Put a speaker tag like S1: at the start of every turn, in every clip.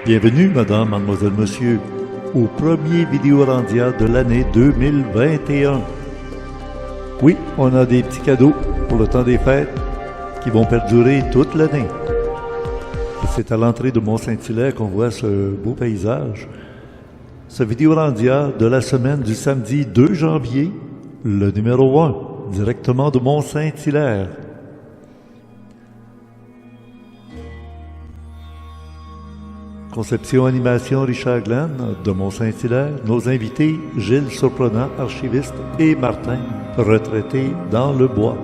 S1: Bienvenue, madame, mademoiselle, monsieur, au premier Vidéorandia de l'année 2021. Oui, on a des petits cadeaux pour le temps des fêtes qui vont perdurer toute l'année. Et c'est à l'entrée de Mont-Saint-Hilaire qu'on voit ce beau paysage. Ce Vidéorandia de la semaine du samedi 2 janvier, le numéro 1, directement de Mont-Saint-Hilaire. Conception animation Richard Glenn de Mont-Saint-Hilaire. Nos invités Gilles Surprenant, archiviste, et Martin, retraité dans le bois.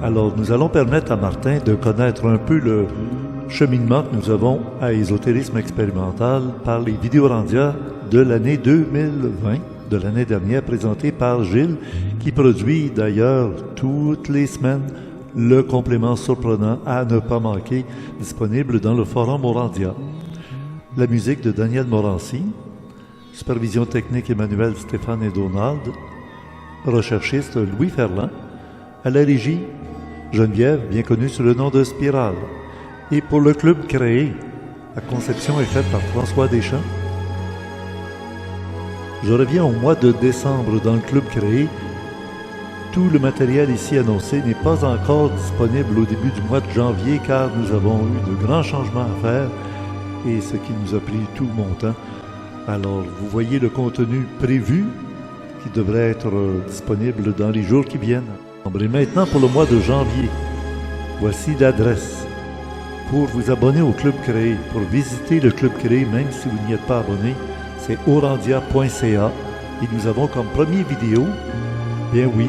S1: Alors, nous allons permettre à Martin de connaître un peu le cheminement que nous avons à Ésotérisme expérimental par les Vidéorandia de l'année 2020, de l'année dernière, présentés par Gilles, qui produit d'ailleurs toutes les semaines le complément surprenant à ne pas manquer, disponible dans le forum Morandia. La musique de Daniel Morancy, supervision technique Emmanuel Stéphane et Donald, recherchiste Louis Ferland, à la régie Geneviève, bien connue sous le nom de Spirale. Et pour le club créé, la conception est faite par François Deschamps. Je reviens au mois de décembre dans le club créé. Tout le matériel ici annoncé n'est pas encore disponible au début du mois de janvier car nous avons eu de grands changements à faire et ce qui nous a pris tout mon temps. Alors, vous voyez le contenu prévu qui devrait être disponible dans les jours qui viennent. Et maintenant pour le mois de janvier, voici l'adresse. Pour vous abonner au Club Créé, pour visiter le Club Créé, même si vous n'y êtes pas abonné, c'est orandia.ca et nous avons comme première vidéo, bien oui,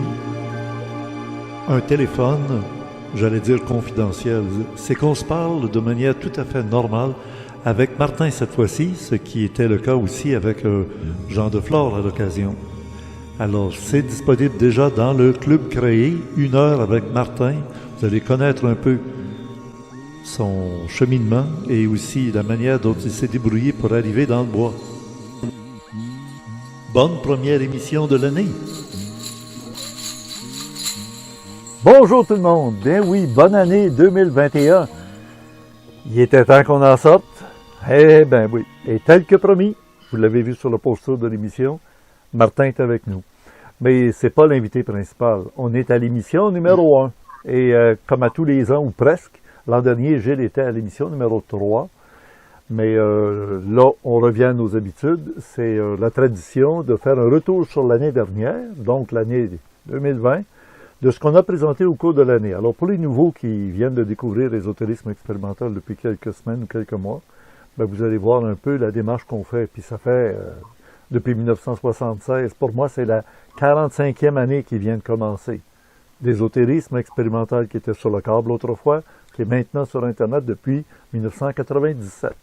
S1: un téléphone, j'allais dire confidentiel, c'est qu'on se parle de manière tout à fait normale avec Martin cette fois-ci, ce qui était le cas aussi avec Jean Deflore à l'occasion. Alors, c'est disponible déjà dans le Club Créé, 1 heure avec Martin. Vous allez connaître un peu son cheminement et aussi la manière dont il s'est débrouillé pour arriver dans le bois. Bonne première émission de l'année! Bonjour tout le monde! Bien oui, bonne année 2021! Il était temps qu'on en sorte. Eh bien oui, et tel que promis, vous l'avez vu sur le poster de l'émission, Martin est avec nous. Mais c'est pas l'invité principal. On est à l'émission numéro 1. Et comme à tous les ans, ou presque, l'an dernier, Gilles était à l'émission numéro 3. Mais là, on revient à nos habitudes. C'est la tradition de faire un retour sur l'année dernière, donc l'année 2020, de ce qu'on a présenté au cours de l'année. Alors, pour les nouveaux qui viennent de découvrir l'ésotérisme expérimental depuis quelques semaines ou quelques mois, ben, vous allez voir un peu la démarche qu'on fait. Puis ça fait, depuis 1976, pour moi, c'est la 45e année qui vient de commencer. L'ésotérisme expérimental qui était sur le câble autrefois, qui est maintenant sur Internet depuis 1997.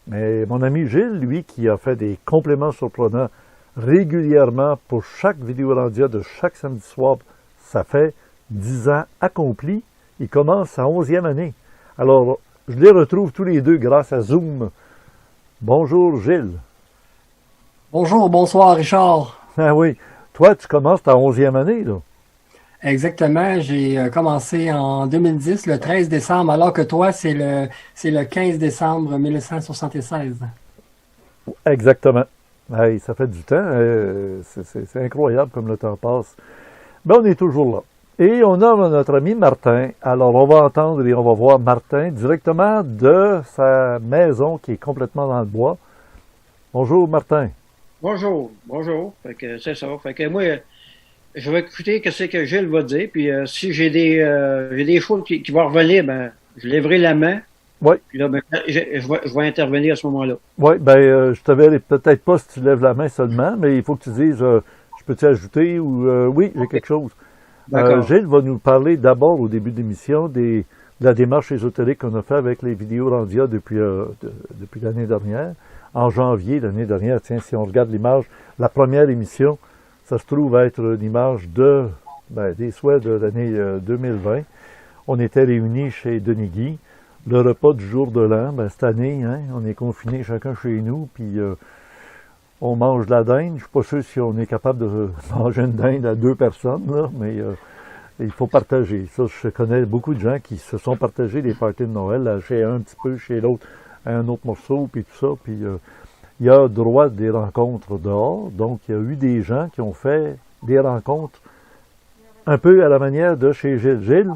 S1: Mais mon ami Gilles, lui, qui a fait des compléments surprenants régulièrement pour chaque Vidéorandia de chaque samedi soir, ça fait 10 ans accomplis. Il commence sa 11e année. Alors, je les retrouve tous les deux grâce à Zoom. Bonjour Gilles.
S2: Bonjour, bonsoir Richard.
S1: Ah oui, toi tu commences ta 11e année, là.
S2: Exactement, j'ai commencé en 2010, le 13 décembre, alors que toi, c'est le 15 décembre 1976.
S1: Exactement. Hey, ça fait du temps, c'est incroyable comme le temps passe. Mais on est toujours là. Et on a notre ami Martin. Alors, on va entendre et on va voir Martin directement de sa maison qui est complètement dans le bois. Bonjour, Martin.
S3: Bonjour, bonjour. Fait que c'est ça. Fait que moi, je vais écouter ce que Gilles va dire. Puis si j'ai des choses qui vont revenir, ben, je lèverai la main.
S1: Oui.
S3: Puis là, ben, je vais intervenir à ce moment-là.
S1: Oui, ben, je te verrai peut-être pas si tu lèves la main seulement, mais il faut que tu dises, je peux-tu ajouter ou oui, j'ai quelque chose. Gilles va nous parler d'abord au début de l'émission de la démarche ésotérique qu'on a fait avec les Vidéorandia depuis l'année dernière. En janvier l'année dernière, tiens, si on regarde l'image, la première émission, ça se trouve être l'image des souhaits de l'année 2020. On était réunis chez Denis Guy. Le repas du jour de l'an, cette année, hein, on est confinés chacun chez nous, puis on mange de la dinde. Je suis pas sûr si on est capable de manger une dinde à 2 personnes, là, mais il faut partager. Ça, je connais beaucoup de gens qui se sont partagés des parties de Noël, chez un petit peu, chez l'autre à un autre morceau, puis tout ça. Puis il y a droit des rencontres dehors. Donc, il y a eu des gens qui ont fait des rencontres un peu à la manière de chez Gilles. Gilles,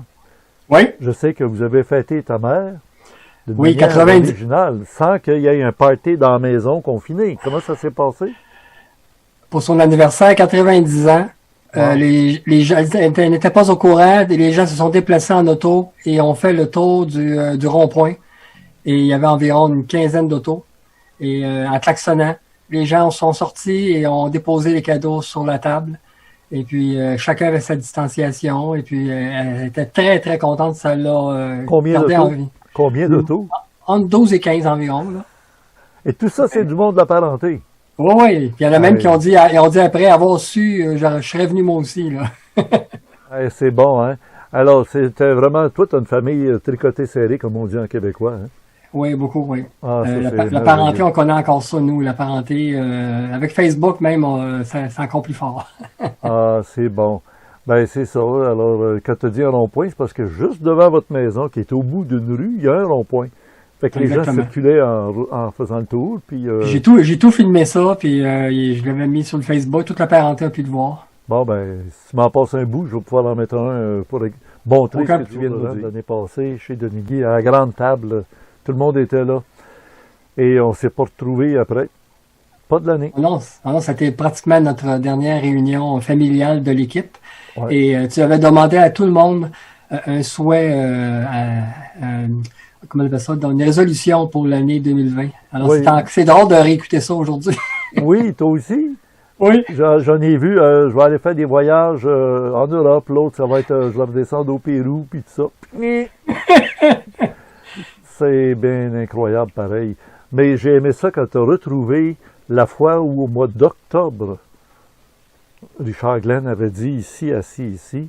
S2: Oui,
S1: je sais que vous avez fêté ta mère de
S2: Oui,
S1: manière
S2: 90.
S1: originale, sans qu'il y ait un party dans la maison confinée. Comment ça s'est passé?
S2: pour son anniversaire, 90 ans.
S1: Wow.
S2: Les gens n'étaient pas au courant. Les gens se sont déplacés en auto et ont fait le tour du rond-point. Et il y avait environ une quinzaine d'autos. Et en klaxonnant, les gens sont sortis et ont déposé les cadeaux sur la table. Et puis, chacun avait sa distanciation. Et puis, elle était très, très contente. Ça l'a
S1: Combien
S2: gardé en
S1: d'autos?
S2: vie.
S1: Combien d'autos?
S2: Entre 12 et 15 environ. Là.
S1: Et tout ça, c'est du monde de la parenté.
S2: Oui, oui. Puis il y en a même
S1: Ouais.
S2: qui ont dit après avoir su, je serais venu moi aussi. Là.
S1: Eh, c'est bon, hein? Alors, c'était vraiment, toi, tu as une famille tricotée serrée, comme on dit en québécois, hein?
S2: Oui, beaucoup, oui.
S1: Ah, ça,
S2: La
S1: c'est
S2: parenté,
S1: merveilleux.
S2: on connaît encore ça, nous. La parenté, avec Facebook même, c'est encore plus fort.
S1: Ah, c'est bon. Ben, c'est ça. Alors, quand tu dis un rond-point, c'est parce que juste devant votre maison, qui est au bout d'une rue, il y a un rond-point. Fait que les gens
S2: Exactement.
S1: circulaient en faisant le tour, puis
S2: Puis j'ai tout filmé ça, puis je l'avais mis sur le Facebook. Toute la parenté a pu le voir.
S1: bon, ben, si tu m'en passes un bout, je vais pouvoir en mettre un pour montrer
S2: Aucun
S1: ce que tu viens de nous dire. L'année passée, chez Denis Guy, à la grande table, tout le monde était là. Et on s'est pas retrouvés après. Pas de l'année.
S2: Non, c'était pratiquement notre dernière réunion familiale de l'équipe.
S1: Ouais.
S2: Et tu avais demandé à tout le monde un souhait, comment on appelle ça, une résolution pour l'année 2020. Alors,
S1: Oui.
S2: c'est drôle de réécouter ça aujourd'hui.
S1: Oui, toi aussi.
S2: Oui.
S1: J'en ai vu, je vais aller faire des voyages en Europe, l'autre, ça va être, je vais redescendre au Pérou, puis tout ça. C'est bien incroyable, pareil. Mais j'ai aimé ça quand tu as retrouvé la fois où, au mois d'octobre, Richard Glenn avait dit ici, assis ici,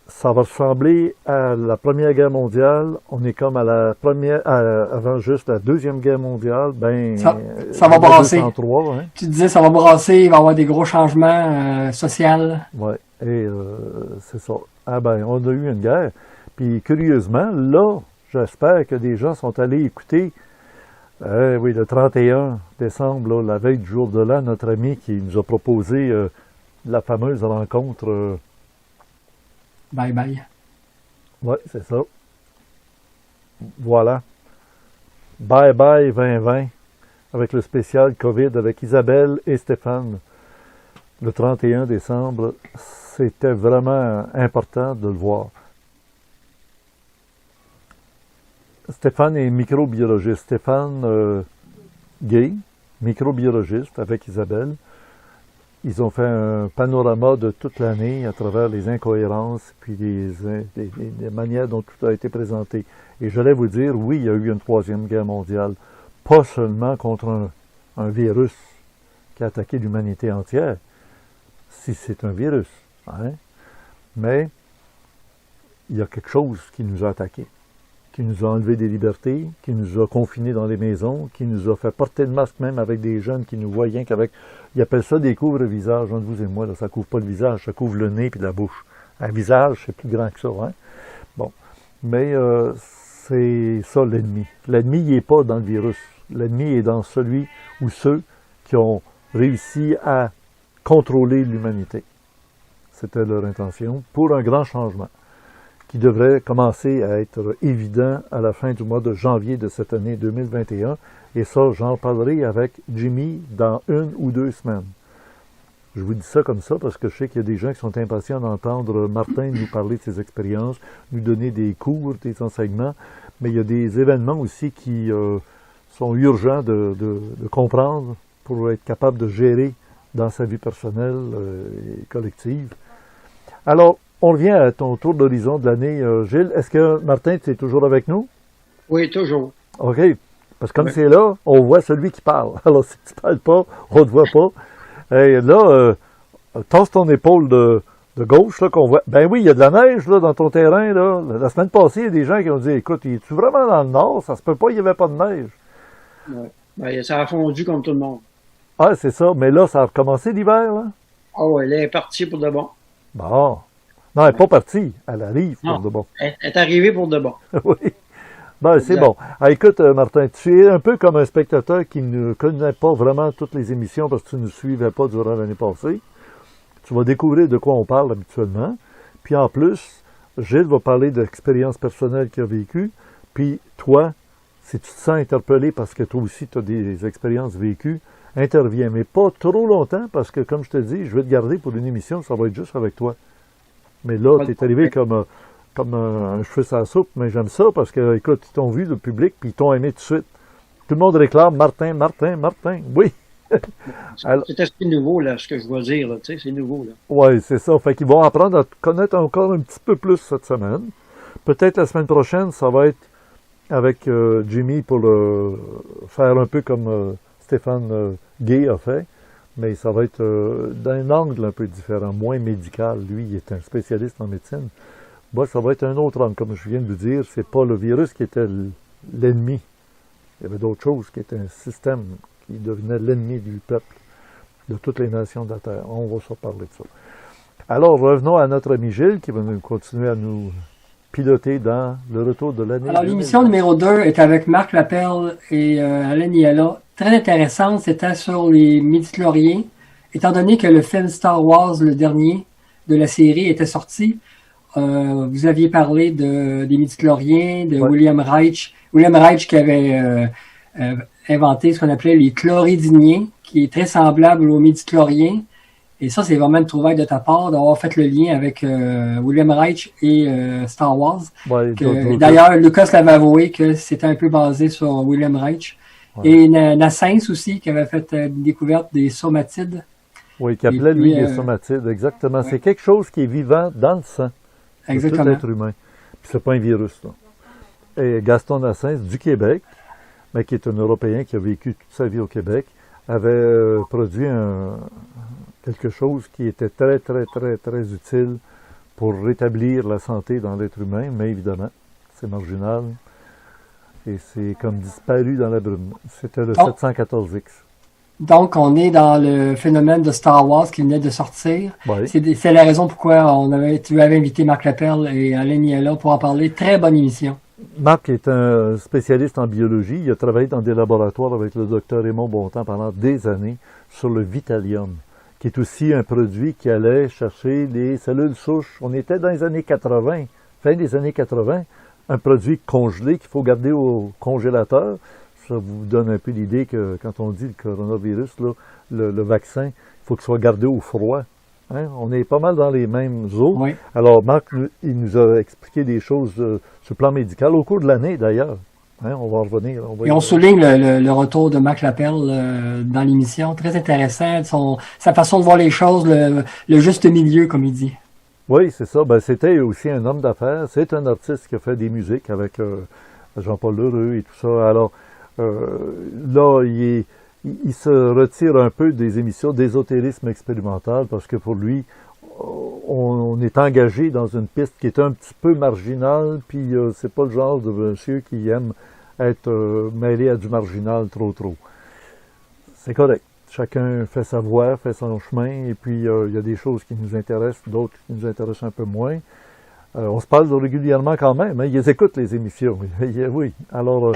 S1: ça va ressembler à la Première Guerre mondiale. On est comme à la première, avant juste la Deuxième Guerre mondiale. Ben,
S2: Ça va brasser.
S1: 1903, hein?
S2: Tu disais, ça va brasser, il va y avoir des gros changements sociaux.
S1: Ouais, et c'est ça. Ah ben, on a eu une guerre. Puis curieusement, là, j'espère que des gens sont allés écouter, oui, le 31 décembre, là, la veille du jour de l'an, notre ami qui nous a proposé la fameuse rencontre.
S2: Bye bye.
S1: Oui, c'est ça. Voilà. Bye bye 2020 avec le spécial COVID avec Isabelle et Stéphane. Le 31 décembre, c'était vraiment important de le voir. Stéphane est microbiologiste. Stéphane Gay, microbiologiste avec Isabelle. Ils ont fait un panorama de toute l'année à travers les incohérences puis les manières dont tout a été présenté. Et j'allais vous dire, oui, il y a eu une troisième guerre mondiale, pas seulement contre un virus qui a attaqué l'humanité entière, si c'est un virus, hein? Mais il y a quelque chose qui nous a attaqués, qui nous a enlevé des libertés, qui nous a confinés dans les maisons, qui nous a fait porter le masque même avec des jeunes qui nous voient rien qu'avec... Ils appellent ça des couvre-visages, entre vous et moi, là, ça couvre pas le visage, ça couvre le nez puis la bouche. Un visage, c'est plus grand que ça, hein? Bon. Mais c'est ça l'ennemi. L'ennemi, il n'est pas dans le virus. L'ennemi est dans celui ou ceux qui ont réussi à contrôler l'humanité. C'était leur intention pour un grand changement qui devrait commencer à être évident à la fin du mois de janvier de cette année 2021. Et ça, j'en parlerai avec Jimmy dans 1 ou 2 semaines. Je vous dis ça comme ça parce que je sais qu'il y a des gens qui sont impatients d'entendre Martin nous parler de ses expériences, nous donner des cours, des enseignements, mais il y a des événements aussi qui sont urgents de comprendre pour être capable de gérer dans sa vie personnelle et collective. Alors, on revient à ton tour d'horizon de l'année, Gilles. Est-ce que, Martin, tu es toujours avec nous?
S3: Oui, toujours.
S1: OK. Parce que comme c'est là, on voit celui qui parle. Alors, si tu ne parles pas, on ne te voit pas. Et là, tasse ton épaule de gauche, là, qu'on voit. Ben oui, il y a de la neige, là, dans ton terrain, là. La semaine passée, il y a des gens qui ont dit, écoute, es-tu vraiment dans le nord? Ça se peut pas, il n'y avait pas de neige.
S3: Ouais. Ben, ça a fondu comme tout le monde.
S1: Ah, c'est ça. Mais là, ça a recommencé l'hiver, là.
S3: Ah ouais, elle est partie pour de bon.
S1: Bon. Non, elle n'est pas partie. Elle arrive pour
S3: Non.
S1: de bon.
S3: Elle est arrivée pour de bon.
S1: Oui. Ben, c'est
S3: Exact.
S1: bon. Ah, écoute, Martin, tu es un peu comme un spectateur qui ne connaît pas vraiment toutes les émissions parce que tu ne suivais pas durant l'année passée. Tu vas découvrir de quoi on parle habituellement. Puis en plus, Gilles va parler d'expériences personnelles qu'il a vécues. Puis toi, si tu te sens interpellé parce que toi aussi tu as des expériences vécues, interviens. Mais pas trop longtemps parce que, comme je te dis, je vais te garder pour une émission, ça va être juste avec toi. Mais là,
S3: Pas
S1: tu
S3: de
S1: es arrivé
S3: problème.
S1: comme un cheveu sur la soupe, mais j'aime ça parce que, écoute, ils t'ont vu, le public, puis ils t'ont aimé tout de suite. Tout le monde réclame Martin, Martin, Martin. Oui. Alors,
S3: C'est nouveau, là, ce que je dois dire, là, tu sais, c'est nouveau, là.
S1: ouais, c'est ça. Fait qu'ils vont apprendre à te connaître encore un petit peu plus cette semaine. Peut-être la semaine prochaine, ça va être avec Jimmy pour faire un peu comme Stéphane Gay a fait, mais ça va être d'un angle un peu différent, moins médical. Lui, il est un spécialiste en médecine. Moi, ça va être un autre angle, comme je viens de vous dire. C'est pas le virus qui était l'ennemi. Il y avait d'autres choses qui étaient un système qui devenait l'ennemi du peuple, de toutes les nations de la Terre. On va se parler de ça. Alors, revenons à notre ami Gilles qui va nous continuer à nous piloter dans le retour de l'année.
S2: Alors, l'émission numéro 2 est avec Marc Lapelle et Alain Niella. Très intéressante, c'était sur les midi-chloriens. Étant donné que le film Star Wars, le dernier de la série, était sorti, vous aviez parlé des midi-chloriens, de
S1: Ouais.
S2: William Reich. William Reich qui avait inventé ce qu'on appelait les chloridiniens, qui est très semblable aux midi-chloriens. Et ça, c'est vraiment une trouvaille de ta part d'avoir fait le lien avec William Reich et Star Wars.
S1: Ouais,
S2: D'ailleurs, Lucas l'avait avoué que c'était un peu basé sur William Reich.
S1: Ouais.
S2: Et Nassens aussi, qui avait fait une découverte des somatides.
S1: oui, qui appelait
S2: Et
S1: lui
S2: puis,
S1: des somatides, exactement.
S2: ouais.
S1: C'est quelque chose qui est vivant dans le sang de tout
S2: Exactement.
S1: être humain. Puis c'est pas un virus, là. Et Gaston Nassens, du Québec, mais qui est un Européen qui a vécu toute sa vie au Québec, avait produit quelque chose qui était très, très, très, très utile pour rétablir la santé dans l'être humain, mais évidemment, c'est marginal et c'est comme disparu dans la brume. C'était le 714X.
S2: Donc, on est dans le phénomène de Star Wars qui venait de sortir.
S1: Oui.
S2: C'est la raison pourquoi tu avais invité Marc Lapelle et Alain Niella pour en parler. Très bonne émission.
S1: Marc est un spécialiste en biologie. Il a travaillé dans des laboratoires avec le docteur Raymond Bontemps pendant des années sur le Vitalium, qui est aussi un produit qui allait chercher les cellules souches. On était dans les années 80, fin des années 80, un produit congelé qu'il faut garder au congélateur. Ça vous donne un peu l'idée que quand on dit le coronavirus, là, le vaccin, il faut qu'il soit gardé au froid. Hein? On est pas mal dans les mêmes eaux.
S2: Oui.
S1: Alors, Marc, il nous a expliqué des choses sur le plan médical au cours de l'année, d'ailleurs. Hein? On va en revenir.
S2: Et on souligne le retour de Marc Lapelle dans l'émission. Très intéressant. Sa façon de voir les choses, le juste milieu, comme il dit.
S1: Oui, c'est ça. Ben, c'était aussi un homme d'affaires. C'est un artiste qui a fait des musiques avec Jean-Paul Lheureux et tout ça. Alors, là, il se retire un peu des émissions d'ésotérisme expérimental parce que pour lui, on est engagé dans une piste qui est un petit peu marginale, puis c'est pas le genre de monsieur qui aime être mêlé à du marginal trop. C'est correct. Chacun fait sa voie, fait son chemin, et puis il y a des choses qui nous intéressent, d'autres qui nous intéressent un peu moins. On se parle régulièrement quand même, hein. Ils écoutent les émissions. Oui. Alors,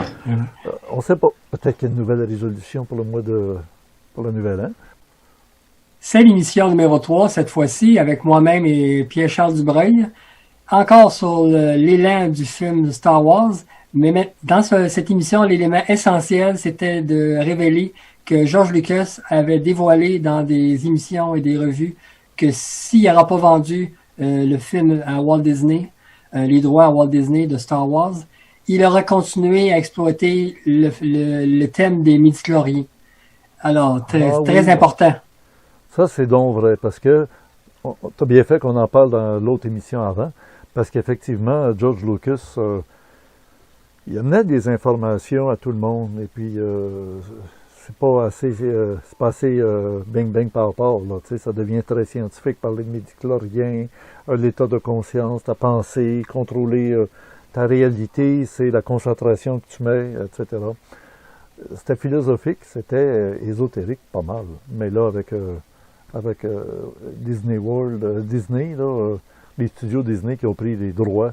S1: on ne sait pas. Peut-être qu'il y a une nouvelle résolution pour le nouvel an.
S2: C'est l'émission numéro 3, cette fois-ci, avec moi-même et Pierre-Charles Dubreuil. Encore sur l'élan du film Star Wars. Mais dans cette émission, l'élément essentiel, c'était de révéler que George Lucas avait dévoilé dans des émissions et des revues que s'il n'aura pas vendu le film à Walt Disney, les droits à Walt Disney de Star Wars, il aura continué à exploiter le thème des midi-chloriens. Alors, très important.
S1: Ça, c'est donc vrai, parce que tu as bien fait qu'on en parle dans l'autre émission avant, parce qu'effectivement, George Lucas, il amenait des informations à tout le monde, et puis c'est pas assez bing bang par rapport, là, tu sais, ça devient très scientifique, parler de midi-chloriens, l'état de conscience, ta pensée, contrôler ta réalité, c'est la concentration que tu mets, etc. C'était philosophique, c'était ésotérique, pas mal, mais là, avec Disney World, Disney, là, les studios Disney qui ont pris les droits,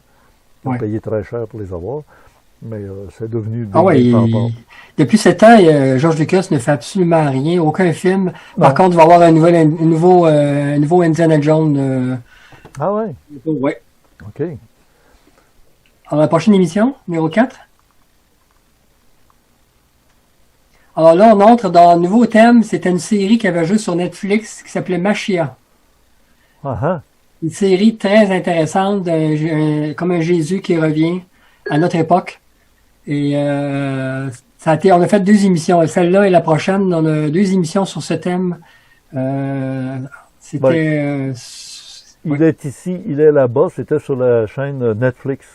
S1: qui ont payé très cher pour les avoir, Mais c'est devenu
S2: Ah ouais,
S1: des pampas.
S2: depuis 7 ans, George Lucas ne fait absolument rien, aucun film. Par
S1: Non.
S2: contre, il va y avoir un nouveau Indiana Jones.
S1: Ah ouais,
S2: Ouais.
S1: OK.
S2: Alors, la prochaine émission, numéro 4. Alors là, on entre dans un nouveau thème. C'était une série qui avait joué sur Netflix qui s'appelait Machia.
S1: Ah ah.
S2: Une série très intéressante, comme un Jésus qui revient à notre époque. Et on a fait 2 émissions. Celle-là et la prochaine, on a 2 émissions sur ce thème. C'était...
S1: Il est ici, il est là-bas, c'était sur la chaîne Netflix.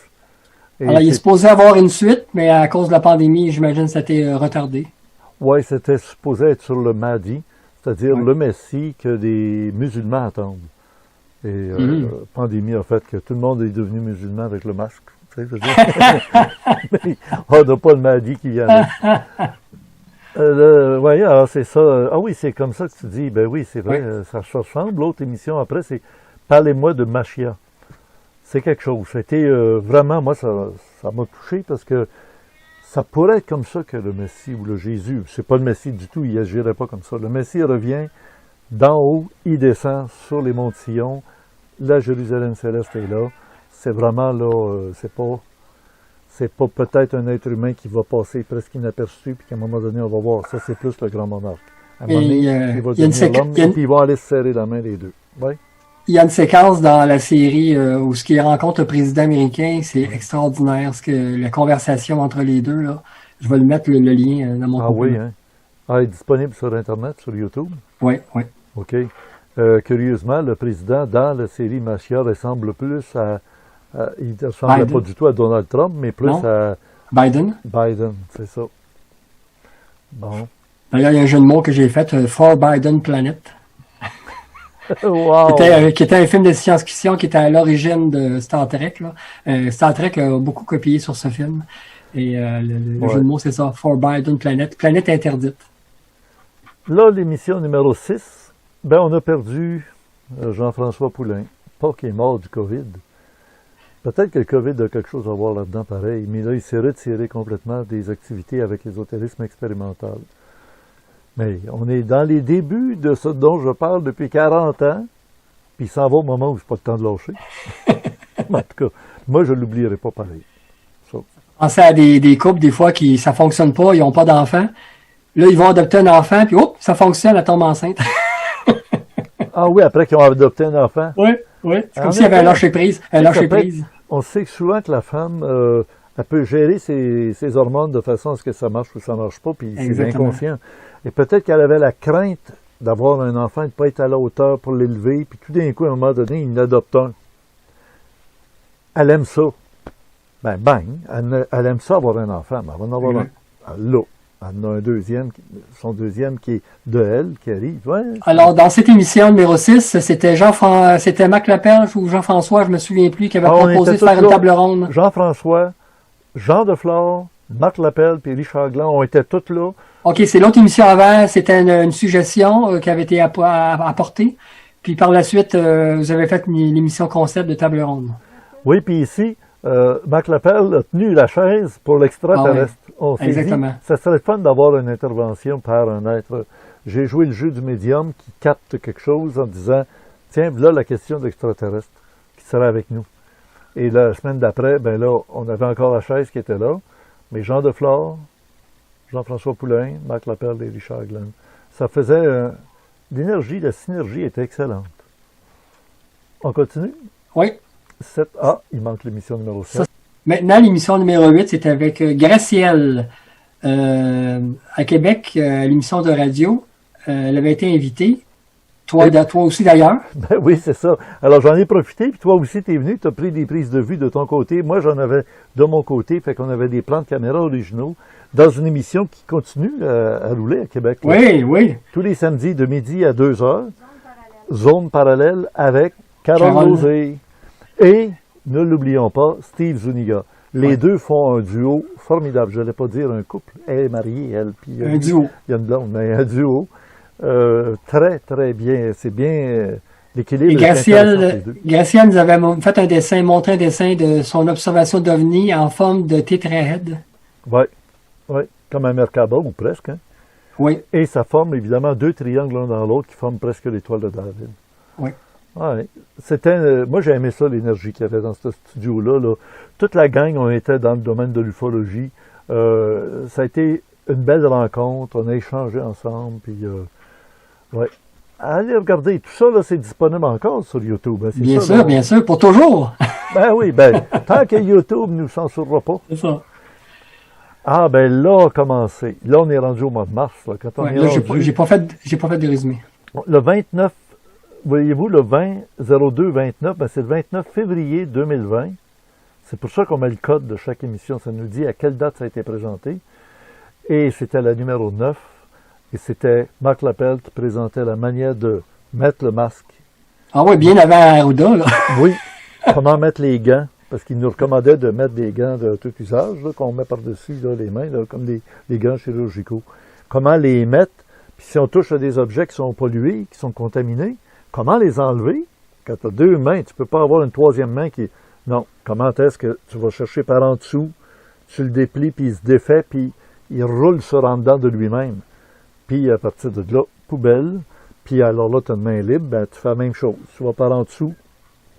S1: Et
S2: alors, il est supposé avoir une suite, mais à cause de la pandémie, j'imagine que ça a été retardé.
S1: ouais, c'était supposé être sur le Mahdi, c'est-à-dire
S2: Ouais.
S1: le Messie que des musulmans attendent. Et pandémie a fait que tout le monde est devenu musulman avec le masque. Tu sais, je veux dire. Mais on n'a pas le Mahdi qui vient avec. Oui, alors c'est ça. Ah oui, c'est comme ça que tu dis. Ben oui, c'est vrai,
S2: Ouais.
S1: ça ressemble. L'autre émission après, c'est Parlez-moi de Machia. C'est quelque chose. C'était vraiment, moi, ça m'a touché parce que ça pourrait être comme ça que le Messie ou le Jésus, c'est pas le Messie du tout, il agirait pas comme ça. Le Messie revient d'en haut, il descend sur les monts de Sion, la Jérusalem céleste est là. C'est vraiment là, c'est pas peut-être un être humain qui va passer presque inaperçu, puis qu'à un moment donné, on va voir. Ça, c'est plus le grand monarque. À un moment donné, il va devenir l'homme, et puis ils vont aller se serrer la main les deux. Ouais.
S2: Il y a une séquence dans la série où ce qui rencontre le président américain, c'est extraordinaire. La conversation entre les deux, là. Je vais le mettre le lien dans mon
S1: Ah
S2: contenu.
S1: oui, hein? Ah, il est disponible sur Internet, sur YouTube.
S2: Oui, oui.
S1: OK. Curieusement, le président dans la série Machia ressemble plus il ne ressemble
S2: Biden.
S1: pas du tout à Donald Trump, mais plus
S2: Non.
S1: à
S2: Biden.
S1: Biden, c'est ça. Bon.
S2: D'ailleurs, il y a un jeu de mots que j'ai fait, For Biden Planet,
S1: Wow!
S2: qui était un film de science-fiction qui était à l'origine de Star Trek. Là. Star Trek a beaucoup copié sur ce film. Et le
S1: Ouais.
S2: jeu de mots, c'est ça, For Biden Planet, planète interdite.
S1: Là, l'émission numéro 6, ben, on a perdu Jean-François Poulain. Pas qu'il est mort du COVID. Peut-être que le COVID a quelque chose à voir là-dedans pareil, mais là, il s'est retiré complètement des activités avec l'ésotérisme expérimental. Mais on est dans les débuts de ce dont je parle depuis 40 ans, puis il s'en va au moment où c'est pas le temps de lâcher. En tout cas, moi, je ne l'oublierai pas pareil. Ça.
S2: Pensez à des couples, des fois, qui ça fonctionne pas, ils n'ont pas d'enfant. Là, ils vont adopter un enfant, puis hop, ça fonctionne, elle tombe enceinte.
S1: Ah oui, après qu'ils ont adopté un enfant.
S2: Oui, oui. C'est
S1: En
S2: comme s'il y avait un
S1: effet.
S2: lâcher prise. Un
S1: Ça
S2: lâcher
S1: peut être-
S2: prise.
S1: On sait que souvent que la femme, elle peut gérer ses hormones de façon à ce que ça marche ou ça marche pas, puis c'est
S2: Exactement.
S1: inconscient. Et peut-être qu'elle avait la crainte d'avoir un enfant et de ne pas être à la hauteur pour l'élever, puis tout d'un coup, à un moment donné, il en adopte un. Elle aime ça. Ben, bang, elle aime ça avoir un enfant, mais elle va en avoir
S2: Oui.
S1: un. Là, elle en a un deuxième, son deuxième qui est de elle, qui arrive. Ouais,
S2: Alors, dans cette émission numéro 6, c'était Marc Lapierre ou Jean-François, je me souviens plus, qui avait
S1: Ah, on
S2: proposé de
S1: était
S2: faire
S1: tous
S2: une
S1: là.
S2: table ronde.
S1: Jean-François, Jean Deflore, Marc Lapelle puis Richard Gland, on était tous là.
S2: OK, c'est l'autre émission avant, c'était une suggestion qui avait été apportée. Puis par la suite, vous avez fait une émission concept de table ronde.
S1: Oui, puis ici, Marc Lapelle a tenu la chaise pour l'extraterrestre. On s'est dit,
S2: Exactement.
S1: ça serait fun d'avoir une intervention par un être. J'ai joué le jeu du médium qui capte quelque chose en disant, tiens, voilà la question de l'extraterrestre qui sera avec nous. Et la semaine d'après, ben là, on avait encore la chaise qui était là, mais Jean Deflore, Jean-François Poulain, Marc Lapelle et Richard Glenn. Ça faisait l'énergie, la synergie était excellente. On continue?
S2: Oui.
S1: 7A, il manque l'émission numéro 7.
S2: Maintenant, l'émission numéro 8, c'est avec Gracielle à Québec, l'émission de radio. Elle avait été invitée. Toi aussi d'ailleurs.
S1: Ben oui, c'est ça. Alors j'en ai profité, puis toi aussi tu es venu, tu as pris des prises de vue de ton côté. Moi j'en avais de mon côté, fait qu'on avait des plans de caméra originaux dans une émission qui continue à rouler à Québec. là.
S2: Oui, oui.
S1: Tous les samedis de midi à 2 heures. Zone parallèle avec Carole
S2: Carole.
S1: Lozé. Et, ne l'oublions pas, Steve Zuniga. Les deux font un duo formidable. Je n'allais pas dire un couple. Elle est mariée, elle. Puis,
S2: Un duo.
S1: il y a une blonde, mais un duo. Très, très bien. C'est bien. L'équilibre
S2: Et
S1: est intéressant entre les
S2: Graciel,
S1: deux.
S2: Graciel nous avait fait un dessin, montré un dessin de son observation d'OVNI en forme de tétraède.
S1: Oui, oui, comme un Merkaba ou presque. Hein.
S2: Oui,
S1: Et ça forme évidemment deux triangles l'un dans l'autre qui forment presque l'étoile de David.
S2: oui.
S1: Ouais. C'était, moi, j'ai aimé ça, l'énergie qu'il y avait dans ce studio-là. Là. Toute la gang, on était dans le domaine de l'ufologie. Ça a été une belle rencontre. On a échangé ensemble. Puis, ouais. Allez regarder. Tout ça, là, c'est disponible encore sur YouTube. Hein, c'est ça, là.
S2: Bien sûr, pour toujours.
S1: Ben oui, ben, tant que YouTube ne nous censurera pas.
S2: C'est ça.
S1: Ah, ben là, on a commencé. Là, on est rendu au mois de mars. Là, quand on
S2: Ouais,
S1: est
S2: là,
S1: rendu,
S2: j'ai pas fait de résumé.
S1: le 29, voyez-vous, le 20-02-29, ben c'est le 29 février 2020. C'est pour ça qu'on met le code de chaque émission. Ça nous dit à quelle date ça a été présenté. Et c'était la numéro 9. Et c'était Marc Lapelle qui présentait la manière de mettre le masque.
S2: Ah oui, bien avant Arruda, là.
S1: Oui, comment mettre les gants. Parce qu'il nous recommandait de mettre des gants de tout usage, là, qu'on met par-dessus là, les mains, là, comme des gants chirurgicaux. Comment les mettre, puis si on touche à des objets qui sont pollués, qui sont contaminés, comment les enlever? Quand tu as deux mains, tu peux pas avoir une troisième main qui... Non, comment est-ce que tu vas chercher par en dessous, tu le déplies, puis il se défait, puis il roule sur en dedans de lui-même. Puis à partir de là, poubelle, puis alors là, tu as une main libre, ben, tu fais la même chose. Tu vas par en dessous,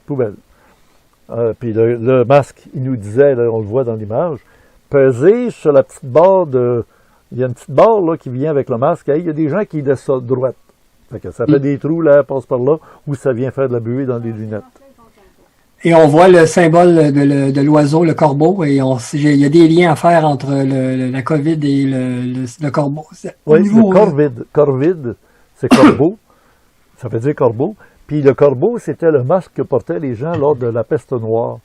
S1: poubelle. Puis le masque, il nous disait, là, on le voit dans l'image, peser sur la petite barre de... Il y a une petite barre là, qui vient avec le masque. Il y a des gens qui laissent ça droite. Fait que ça fait des trous, l'air passe par là, ou ça vient faire de la buée dans les lunettes.
S2: Et on voit le symbole de l'oiseau, le corbeau, et il y a des liens à faire entre la COVID et le corbeau.
S1: Oui, le corvide. Corvide, c'est corbeau. Ça veut dire corbeau. Puis le corbeau, c'était le masque que portaient les gens lors de la peste noire.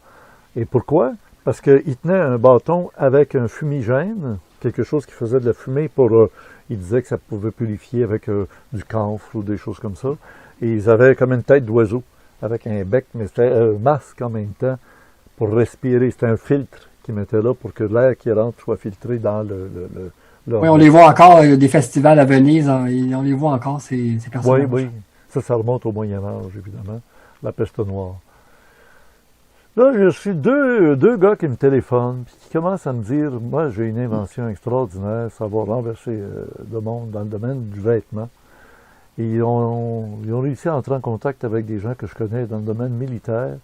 S1: Et pourquoi? Parce qu'il tenait un bâton avec un fumigène, quelque chose qui faisait de la fumée pour... il disait que ça pouvait purifier avec du camphre ou des choses comme ça. Et ils avaient comme une tête d'oiseau, avec un bec, mais c'était un masque en même temps pour respirer. C'était un filtre qu'ils mettaient là pour que l'air qui rentre soit filtré dans leur
S2: oui, on les voit encore, il y a des festivals à Venise, on les voit encore, ces personnages.
S1: Oui, oui. Ça remonte au Moyen-Âge, évidemment, la peste noire. Là, j'ai reçu deux gars qui me téléphonent, puis qui commencent à me dire, moi, j'ai une invention extraordinaire, ça va renverser le monde dans le domaine du vêtement. Et ils ont réussi à entrer en contact avec des gens que je connais dans le domaine militaire,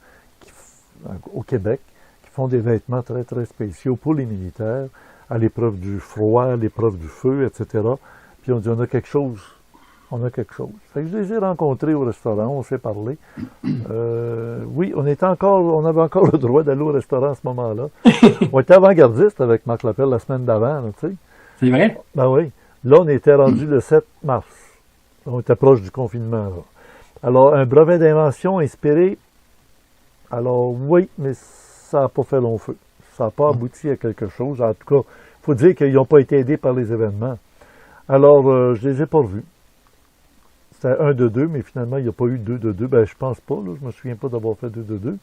S1: au Québec, qui font des vêtements très, très spéciaux pour les militaires, à l'épreuve du froid, à l'épreuve du feu, etc. Puis on dit, on a quelque chose. Fait que je les ai rencontrés au restaurant, on s'est parlé. Oui, on avait encore le droit d'aller au restaurant à ce moment-là. On était avant-gardiste avec Marc Lapelle la semaine d'avant, tu sais.
S2: C'est vrai?
S1: Ben oui. Là, on était rendu le 7 mars. On était proche du confinement, là. Alors, un brevet d'invention inspiré. Alors, oui, mais ça n'a pas fait long feu. Ça n'a pas abouti à quelque chose. En tout cas, il faut dire qu'ils n'ont pas été aidés par les événements. Alors, je les ai pas revus. C'était 1 de 2, mais finalement, il n'y a pas eu 2 de 2. Ben, je pense pas, là. Je me souviens pas d'avoir fait 2 de 2.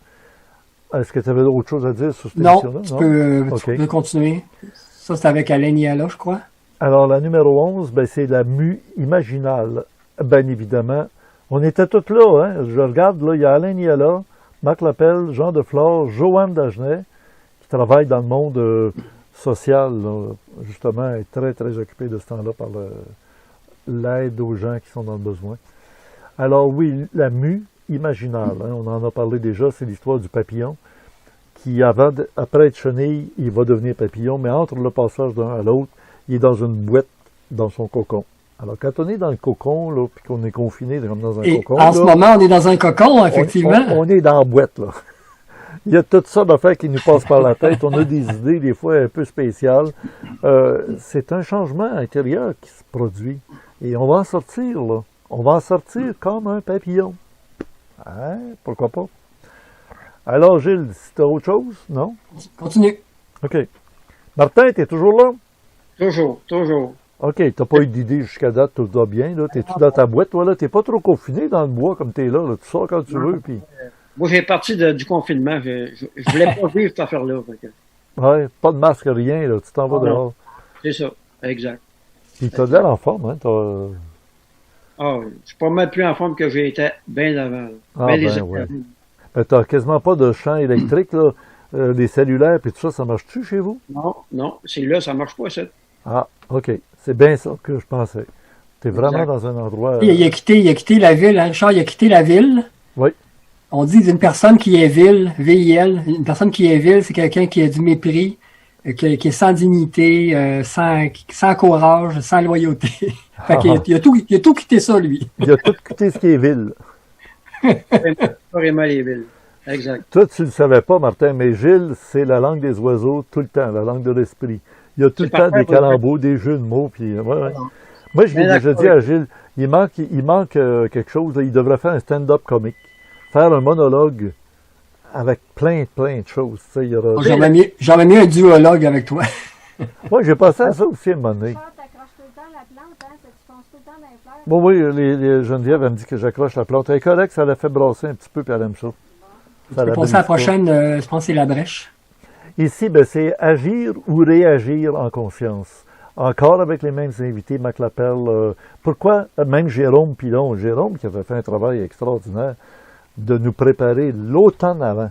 S1: Est-ce que tu avais autre chose à dire sur cette émission-là?
S2: Non, tu peux continuer. Ça, c'est avec Alain Niala, je crois.
S1: Alors, la numéro 11, ben, c'est la mue imaginale. Bien évidemment, on était tous là, hein. Je regarde, là, il y a Alain Niala, Marc Lapelle, Jean Deflore, Joanne Dagenet, qui travaille dans le monde social, là, justement, est très, très occupé de ce temps-là par l'aide aux gens qui sont dans le besoin. Alors oui, la mue imaginale, hein, on en a parlé déjà, c'est l'histoire du papillon, qui après être chenille, il va devenir papillon, mais entre le passage d'un à l'autre, il est dans une boîte, dans son cocon. Alors, quand on est dans le cocon, là, puis qu'on est confiné comme dans un cocon...
S2: En ce moment, on est dans un cocon, effectivement.
S1: On est dans la boîte, là. Il y a toutes sortes d'affaires qui nous passent par la tête. On a des idées, des fois, un peu spéciales. C'est un changement intérieur qui se produit. Et on va en sortir, là. On va en sortir comme un papillon. Hein? Pourquoi pas? Alors, Gilles, si tu as autre chose, non?
S2: Continue.
S1: OK. Martin, tu es toujours là?
S3: Toujours.
S1: OK, tu n'as pas eu d'idée jusqu'à date, tout va bien, là. T'es-tu dans ta boîte, toi, là? T'es pas trop confiné dans le bois comme t'es là, là. Tu sors quand tu veux, puis...
S3: Moi, j'ai parti du confinement. Je voulais pas vivre cette affaire-là.
S1: Ouais, pas de masque, rien, là. Tu t'en vas dehors.
S3: C'est ça, exact.
S1: Puis t'as de l'air en forme, hein?
S3: Ah, je suis pas mal plus en forme que j'ai été bien avant.
S1: Ah,
S3: Ben les
S1: ben,
S3: années
S1: ouais.
S3: avant.
S1: Ben, t'as quasiment pas de champ électrique, là. Les cellulaires, puis tout ça, ça marche-tu chez vous?
S3: Non, non, c'est là, ça marche pas, ça.
S1: Ah, OK. C'est bien ça que je pensais. T'es vraiment
S3: Exact.
S1: dans un endroit...
S2: Il a quitté la ville, hein, Richard, il a quitté la ville.
S1: Oui.
S2: On dit d'une personne qui est vil, VIL, une personne qui est vil, c'est quelqu'un qui a du mépris, qui est sans dignité, sans courage, sans loyauté. Fait qu'il il a tout quitté ça, lui.
S1: Il a tout quitté ce qui est ville.
S3: Carrément les villes. Exact.
S1: Toi, tu le savais pas, Martin, mais Gilles, c'est la langue des oiseaux tout le temps, la langue de l'esprit. Il y a tout le
S3: C'est
S1: temps
S3: parfait
S1: des
S3: pour le
S1: calembours, des jeux de mots, puis ouais, ouais. Moi, je l'ai
S3: Bien
S1: déjà
S3: d'accord.
S1: dit à Gilles, il manque quelque chose, là. Il devrait faire un stand-up comique, faire un monologue avec plein de choses. Tu sais, il y aura...
S2: J'aurais mis un duologue avec toi.
S1: Moi, j'ai pensé à ça aussi à un moment donné.
S4: Richard, t'accroches tout le temps la plante, hein? Tu fonces tout le temps dans les fleurs.
S1: Bon, oui, Geneviève, elle me dit que j'accroche la plante. Elle est correcte, ça l'a fait brasser un petit peu, puis elle aime ça. Ça
S2: Je
S1: la
S2: vais passer à la
S1: brise pas.
S2: prochaine, je pense que c'est la brèche.
S1: Ici, ben, c'est agir ou réagir en conscience. Encore avec les mêmes invités, Mac Lapelle. Pourquoi même Jérôme Pilon? Jérôme qui avait fait un travail extraordinaire de nous préparer l'automne avant.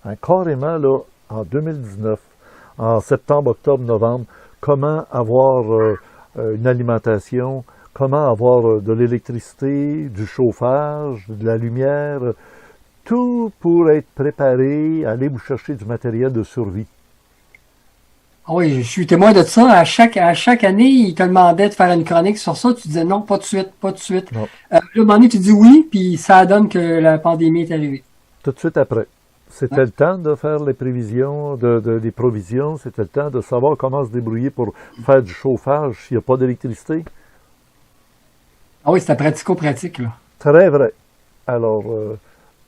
S1: Hein, carrément, là, en 2019, en septembre, octobre, novembre, comment avoir une alimentation, comment avoir de l'électricité, du chauffage, de la lumière, tout pour être préparé, aller vous chercher du matériel de survie.
S2: Ah oui, je suis témoin de ça. À chaque année, il te demandait de faire une chronique sur ça. Tu disais non, pas de suite, pas de suite.
S1: Non.
S2: Là, à un moment donné, tu dis oui, puis ça donne que la pandémie est arrivée.
S1: Tout de suite après. C'était
S2: Ouais.
S1: le temps de faire les prévisions, des provisions, c'était le temps de savoir comment se débrouiller pour faire du chauffage s'il n'y a pas d'électricité.
S2: Ah oui, c'était pratico-pratique, là.
S1: Très vrai. Alors,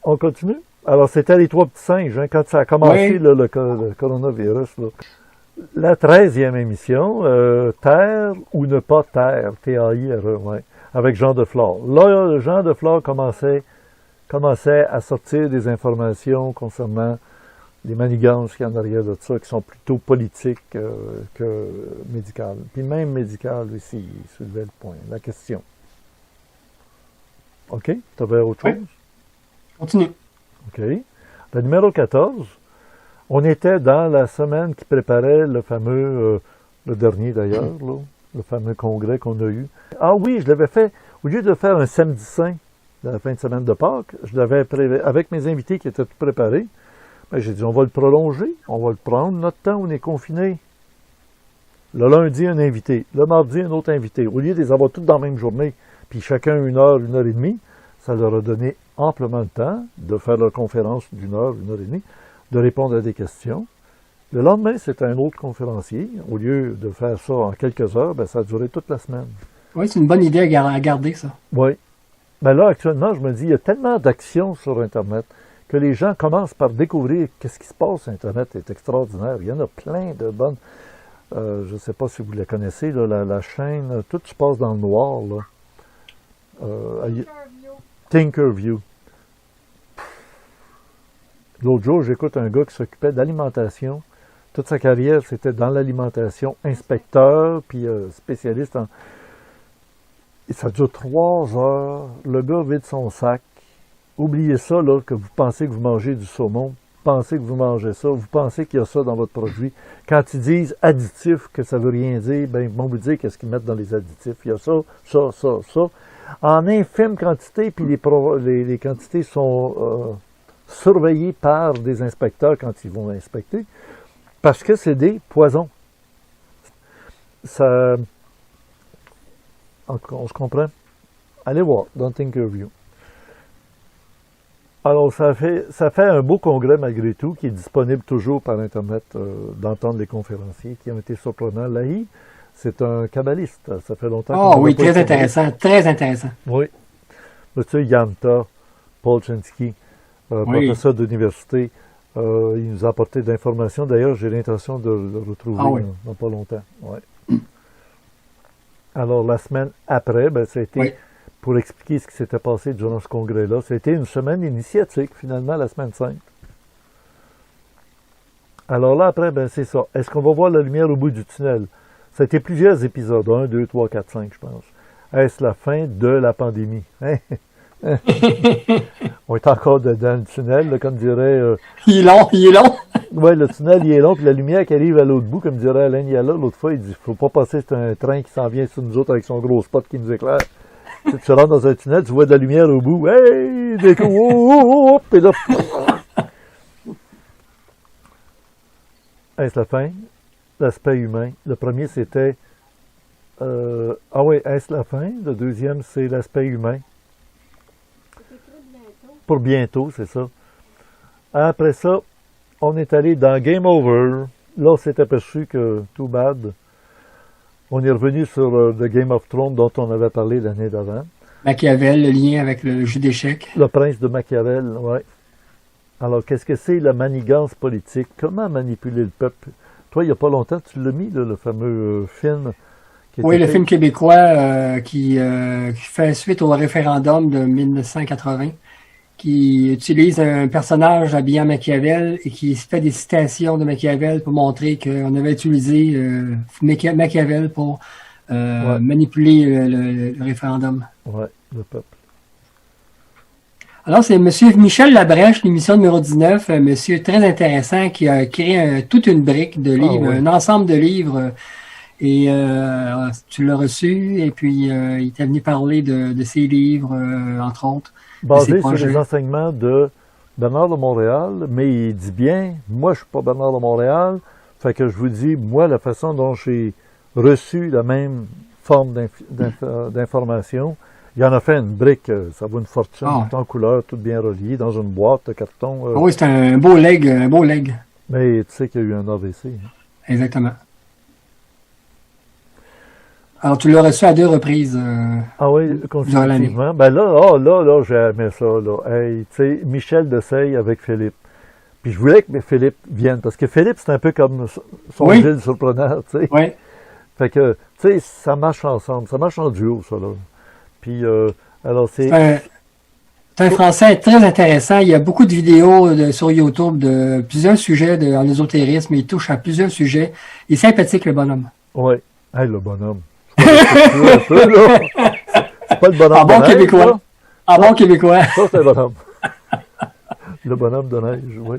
S1: on continue. Alors, c'était les trois petits singes, hein, quand ça a commencé,
S2: Oui.
S1: là, le coronavirus. Là. La 13e émission, Taire ou ne pas taire, T-A-I-R-E, ouais, avec Jean Deflore. Là, Jean Deflore commençait à sortir des informations concernant les manigances qu'il y a en arrière de ça, qui sont plutôt politiques que médicales. Puis même médicales aussi, il soulevait le point, la question. OK? Tu avais autre
S2: Oui.
S1: chose?
S2: Continue.
S1: OK. Le numéro 14, on était dans la semaine qui préparait le fameux, le dernier d'ailleurs, là, le fameux congrès qu'on a eu. Ah oui, je l'avais fait, au lieu de faire un samedi saint, la fin de semaine de Pâques, je l'avais avec mes invités qui étaient tout préparés. Ben, j'ai dit, on va le prolonger, on va le prendre notre temps, on est confinés. Le lundi, un invité. Le mardi, un autre invité. Au lieu de les avoir tous dans la même journée, puis chacun 1 heure et demie, ça leur a donné amplement le temps de faire leur conférence d'1 heure et demie, de répondre à des questions. Le lendemain, c'était un autre conférencier. Au lieu de faire ça en quelques heures, ben, ça a duré toute la semaine.
S2: Oui, c'est une bonne idée à garder, ça.
S1: Oui. Mais là, actuellement, je me dis, il y a tellement d'actions sur Internet que les gens commencent par découvrir qu'est-ce qui se passe sur Internet est extraordinaire. Il y en a plein de bonnes. Je ne sais pas si vous la connaissez, là, la chaîne Tout se passe dans le noir. Là.
S4: Interview.
S1: Tinkerview. L'autre jour, j'écoute un gars qui s'occupait d'alimentation. Toute sa carrière, c'était dans l'alimentation, inspecteur, puis spécialiste en... Et ça dure 3 heures. Le gars vide son sac. Oubliez ça, là, que vous pensez que vous mangez du saumon. Vous pensez que vous mangez ça. Vous pensez qu'il y a ça dans votre produit. Quand ils disent additifs, que ça veut rien dire, ben, ils vont vous dire qu'est-ce qu'ils mettent dans les additifs. Il y a ça, ça, ça, ça. En infime quantité, puis les quantités sont surveillées par des inspecteurs quand ils vont inspecter. Parce que c'est des poisons. Ça... On se comprend? Allez voir dans Tinkerview. Alors, ça fait un beau congrès malgré tout, qui est disponible toujours par Internet, d'entendre les conférenciers qui ont été surprenants. Lahi, c'est un kabbaliste. Ça fait longtemps
S2: Ah
S1: qu'on
S2: oui,
S1: n'a pas
S2: très
S1: échangé.
S2: intéressant, très intéressant.
S1: Oui. Monsieur Yamta, Paul Chensky,
S2: Oui.
S1: professeur d'université, il nous a apporté de l'information. D'ailleurs, j'ai l'intention de le retrouver
S2: Ah oui.
S1: dans pas longtemps. Ouais. Alors, la semaine après, ben, ça a été,
S2: Oui.
S1: pour expliquer ce qui s'était passé durant ce congrès-là, c'était une semaine initiatique, finalement, la semaine sainte. Alors là, après, ben, c'est ça. Est-ce qu'on va voir la lumière au bout du tunnel? Ça a été plusieurs épisodes, 1, 2, 3, 4, 5, je pense. Est-ce la fin de la pandémie? Hein? On est encore dans le tunnel, là, comme dirait...
S2: Il est long, il est long.
S1: Ouais, le tunnel, il est long, puis la lumière qui arrive à l'autre bout, comme dirait Alain Niala, l'autre fois, il dit, faut pas passer, c'est un train qui s'en vient sur nous autres avec son gros spot qui nous éclaire. Tu rentres dans un tunnel, tu vois de la lumière au bout, hey, des coups, oh, et là, est-ce la fin? L'aspect humain. Le premier, c'était, est-ce la fin? Le deuxième, c'est l'aspect humain.
S4: C'est écrit bientôt.
S1: Pour bientôt, c'est ça. Après ça, on est allé dans Game Over. Là, on s'est aperçu que, too bad, on est revenu sur The Game of Thrones dont on avait parlé l'année d'avant.
S2: Machiavel, le lien avec le jeu d'échecs.
S1: Le prince de Machiavel, oui. Alors, qu'est-ce que c'est la manigance politique? Comment manipuler le peuple? Toi, il n'y a pas longtemps, tu l'as mis, là, le fameux film.
S2: Oui, le film québécois qui fait suite au référendum de 1980, qui utilise un personnage habillé en Machiavel et qui fait des citations de Machiavel pour montrer qu'on avait utilisé Machiavel pour manipuler le référendum.
S1: Oui, le peuple.
S2: Alors, c'est M. Michel Labrèche, l'émission numéro 19, monsieur très intéressant, qui a créé toute une brique de livres,
S1: oui.
S2: un ensemble de livres. Et tu l'as reçu, et puis il était venu parler de ses livres, entre autres.
S1: Basé sur les enseignements de Bernard de Montréal, mais il dit bien, moi je suis pas Bernard de Montréal, fait que je vous dis, moi la façon dont j'ai reçu la même forme d'information, il en a fait une brique, ça vaut une fortune, tout en couleur, tout bien relié, dans une boîte de carton.
S2: Oui, c'est un beau leg,
S1: Mais tu sais qu'il y a eu un AVC. Hein?
S2: Exactement. Alors, tu l'as reçu à 2 reprises.
S1: Ah oui, consécutivement. Ben là, j'ai aimé ça, là. Hey, tu sais, Michel Deseille avec Philippe. Puis je voulais que Philippe vienne, parce que Philippe, c'est un peu comme son Gilles Surprenant, tu sais.
S2: Oui.
S1: Fait que, tu sais, ça marche ensemble, ça marche en duo, ça, là. Puis, alors c'est...
S2: C'est un Français très intéressant. Il y a beaucoup de vidéos sur YouTube de plusieurs sujets en ésotérisme. Il touche à plusieurs sujets. Il est sympathique, le bonhomme.
S1: Oui. Hey, le bonhomme. C'est pas le bonhomme de neige.
S2: Québécois. En bon québécois.
S1: Ça, c'est le bonhomme. Le bonhomme de neige, oui.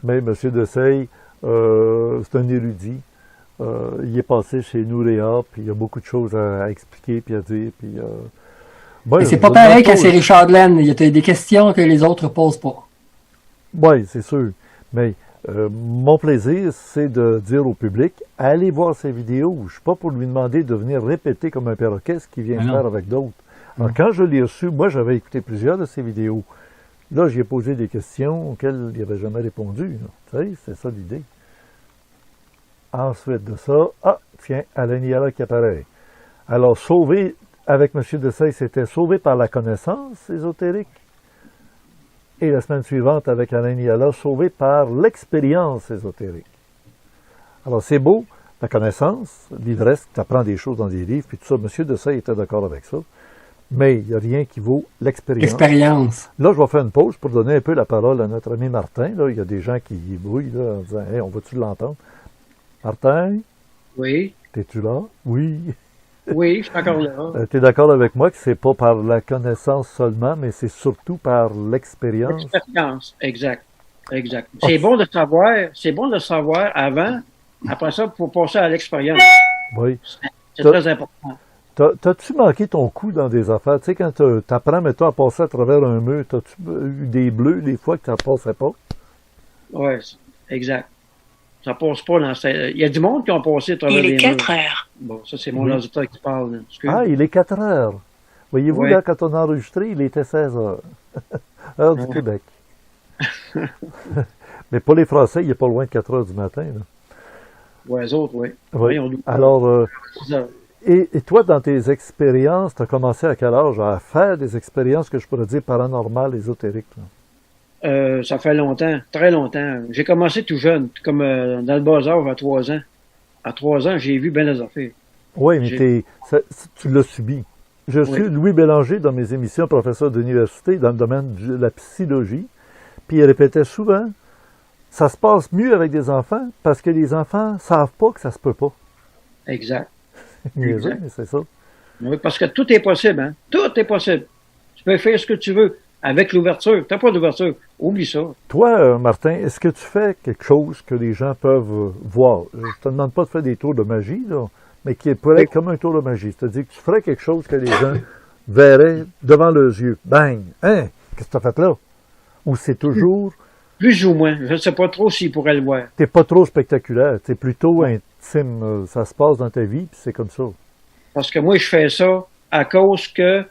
S1: Mais M. Deseille, c'est un érudit. Il est passé chez Nouréa, puis il y a beaucoup de choses à expliquer, puis à dire, puis...
S2: Mais c'est pas pareil quand c'est Richard Glenn. Il y a des questions que les autres posent pas.
S1: Oui, c'est sûr. Mais mon plaisir, c'est de dire au public, allez voir ces vidéos. Je ne suis pas pour lui demander de venir répéter comme un perroquet ce qu'il vient faire avec d'autres. Alors, quand je l'ai reçu, moi, j'avais écouté plusieurs de ces vidéos. Là, j'y ai posé des questions auxquelles il n'avait jamais répondu. Tu sais, c'est ça l'idée. Ensuite de ça, tiens, Alain Niala qui apparaît. Alors, sauvé, avec M. Deseille, c'était sauvé par la connaissance ésotérique. Et la semaine suivante, avec Alain Niala, sauvé par l'expérience ésotérique. Alors, c'est beau, la connaissance, l'ivresse, tu apprends des choses dans des livres, puis tout ça. M. Deseille était d'accord avec ça. Mais il n'y a rien qui vaut l'expérience. Là, je vais faire une pause pour donner un peu la parole à notre ami Martin. Là, il y a des gens qui brouillent là, en disant « Hey, on va-tu l'entendre? » Martin?
S3: Oui.
S1: T'es-tu là? Oui.
S3: Oui, je suis encore là.
S1: Tu es d'accord avec moi que c'est pas par la connaissance seulement, mais c'est surtout par l'expérience?
S3: L'expérience, exact. Exact. C'est bon de savoir avant. Après ça, pour passer à l'expérience.
S1: Oui.
S3: C'est très important.
S1: T'as-tu manqué ton coup dans des affaires? Tu sais, quand t'apprends, mettons, à passer à travers un mur, t'as-tu eu des bleus des fois que tu ne passais pas?
S3: Oui, exact. Ça passe pas dans Il y a du monde qui ont passé à travers les murs.
S5: Il est 4 heures.
S3: Bon, ça, c'est mon auditeur qui parle. Là.
S1: Ah, il est 4 heures. Voyez-vous, là, quand on a enregistré, il était 16 heures. Heure du Québec. Mais pour les Français, il n'est pas loin de 4 heures du matin. Là.
S3: Oui, les autres, oui.
S1: Oui. Alors, et toi, dans tes expériences, tu as commencé à quel âge à faire des expériences que je pourrais dire paranormales, ésotériques? Là?
S3: Ça fait longtemps, très longtemps. J'ai commencé tout jeune, comme dans le bas âge à 3 ans. À 3 ans, j'ai vu bien les affaires.
S1: Oui, mais tu l'as subi. Je suis Louis Bélanger dans mes émissions professeur d'université dans le domaine de la psychologie. Puis il répétait souvent, ça se passe mieux avec des enfants parce que les enfants savent pas que ça se peut pas.
S3: Exact.
S1: Mais c'est ça.
S3: Oui, parce que tout est possible, hein? Tout est possible. Tu peux faire ce que tu veux avec l'ouverture. T'as pas d'ouverture. Oublie ça.
S1: Toi, Martin, est-ce que tu fais quelque chose que les gens peuvent voir? Je te demande pas de faire des tours de magie, là, mais qui pourrait être comme un tour de magie. C'est-à-dire que tu ferais quelque chose que les gens verraient devant leurs yeux. Bang! Hein? Qu'est-ce que tu as fait là? Ou c'est toujours...
S3: Plus ou moins. Je ne sais pas trop s'ils pourraient le voir.
S1: T'es pas trop spectaculaire. T'es plutôt intime. Ça se passe dans ta vie, puis c'est comme ça.
S3: Parce que moi, je fais ça à cause que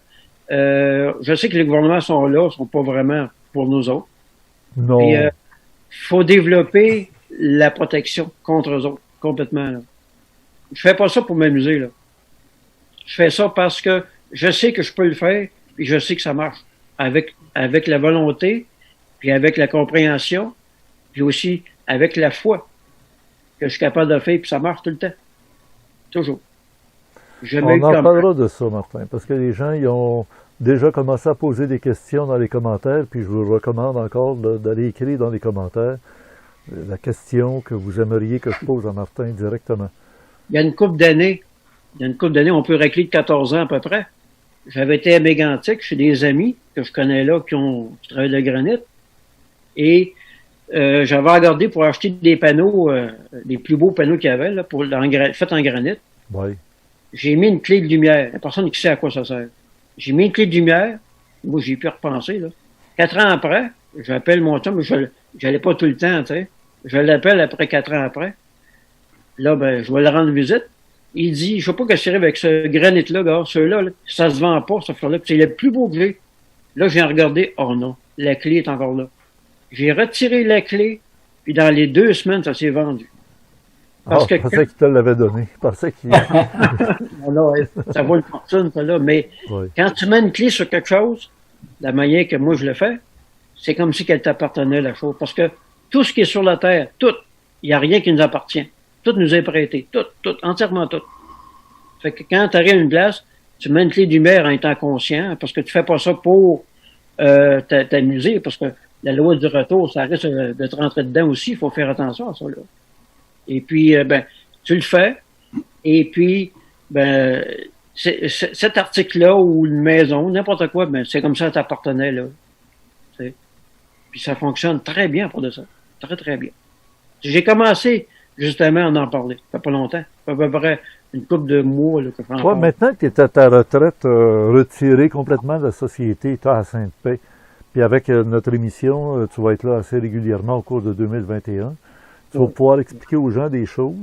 S3: je sais que les gouvernements sont là, sont pas vraiment pour nous autres.
S1: Non.
S3: Puis, faut développer la protection contre eux autres, complètement. Là. Je fais pas ça pour m'amuser, là. Je fais ça parce que je sais que je peux le faire, puis je sais que ça marche. Avec la volonté, puis avec la compréhension, puis aussi avec la foi que je suis capable de le faire, puis ça marche tout le temps. Toujours.
S1: On en parlera de ça, Martin, parce que les gens ils ont déjà commencé à poser des questions dans les commentaires, puis je vous recommande encore d'aller écrire dans les commentaires la question que vous aimeriez que je pose à Martin directement.
S3: Il y a une couple d'années, on peut racler de 14 ans à peu près. J'avais été à Mégantic chez des amis que je connais là qui travaillent le granit. Et j'avais regardé pour acheter des panneaux, les plus beaux panneaux qu'il y avait, là, faits en granit.
S1: Oui.
S3: J'ai mis une clé de lumière. Il n'y a personne qui sait à quoi ça sert. J'ai mis une clé de lumière. Moi, j'ai pu repenser, là. 4 ans après, j'appelle mon chum, j'allais pas tout le temps, tu sais. Je l'appelle après 4 ans après. Là, ben, je vais le rendre visite. Il dit, je sais pas qu'est-ce qui arrive avec ce granit-là, gars, ceux-là, là, ça se vend pas, ce affaire-là. C'est le plus beau que j'ai. Là, j'ai regardé, oh non, la clé est encore là. J'ai retiré la clé, puis dans les 2 semaines, ça s'est vendu.
S1: Parce que je pensais qu'il te l'avait donné. Je pensais qu'il...
S3: Non, ça vaut une fortune, ça, là. Mais
S1: oui.
S3: Quand tu mets une clé sur quelque chose, la manière que moi je le fais, c'est comme si qu'elle t'appartenait, la chose. Parce que tout ce qui est sur la terre, tout, il n'y a rien qui nous appartient. Tout nous est prêté. Tout, entièrement tout. Fait que quand tu arrives à une place, tu mets une clé de lumière en étant conscient, parce que tu fais pas ça pour t'amuser, parce que la loi du retour, ça risque de te rentrer dedans aussi. Il faut faire attention à ça, là. Et puis, ben, tu le fais. Et puis, ben, cet article-là, ou une maison, n'importe quoi, ben, c'est comme ça que t'appartenait, là. T'sais. Puis ça fonctionne très bien pour de ça. Très, très bien. J'ai commencé, justement, à en parler. Ça fait pas longtemps. Ça fait à peu près une couple de mois, là, que je
S1: Toi, maintenant que tu es à ta retraite, retiré complètement de la société, tu es à Sainte-Paix, puis avec notre émission, tu vas être là assez régulièrement au cours de 2021. Tu vas pouvoir expliquer aux gens des choses.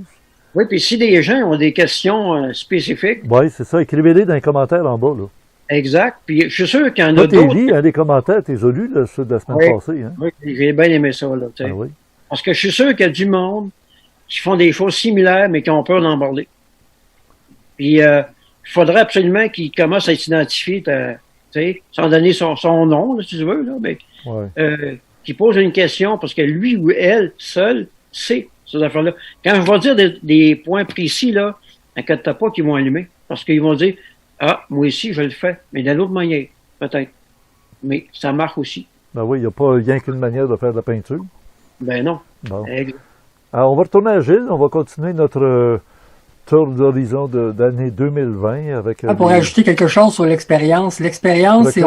S3: Oui, puis si des gens ont des questions spécifiques.
S1: Oui, c'est ça. Écrivez-les dans les commentaires en bas, là.
S3: Exact. Puis je suis sûr qu'il y en
S1: Toi,
S3: a d'autres.
S1: lis, des commentaires, t'es lus, là, ceux de la semaine passée. Hein?
S3: Oui, j'ai bien aimé ça, là.
S1: Ah, oui.
S3: Parce que je suis sûr qu'il y a du monde qui font des choses similaires, mais qui ont peur d'en parler. Puis il faudrait absolument qu'ils commencent à s'identifier, sans donner son nom, là, si tu veux, là, mais qui pose une question parce que lui ou elle, seul, sait ces affaires-là. Quand je vais dire des points précis, là, inquiète-toi pas qu'ils vont allumer. Parce qu'ils vont dire, ah, moi aussi, je le fais, mais d'une autre manière, peut-être. Mais ça marche aussi.
S1: Ben oui, il n'y a pas rien qu'une manière de faire de la peinture.
S3: Ben non.
S1: Bon. Alors, on va retourner à Gilles. On va continuer notre tour d'horizon d'année 2020 avec...
S2: pour ajouter quelque chose sur l'expérience. L'expérience, c'est...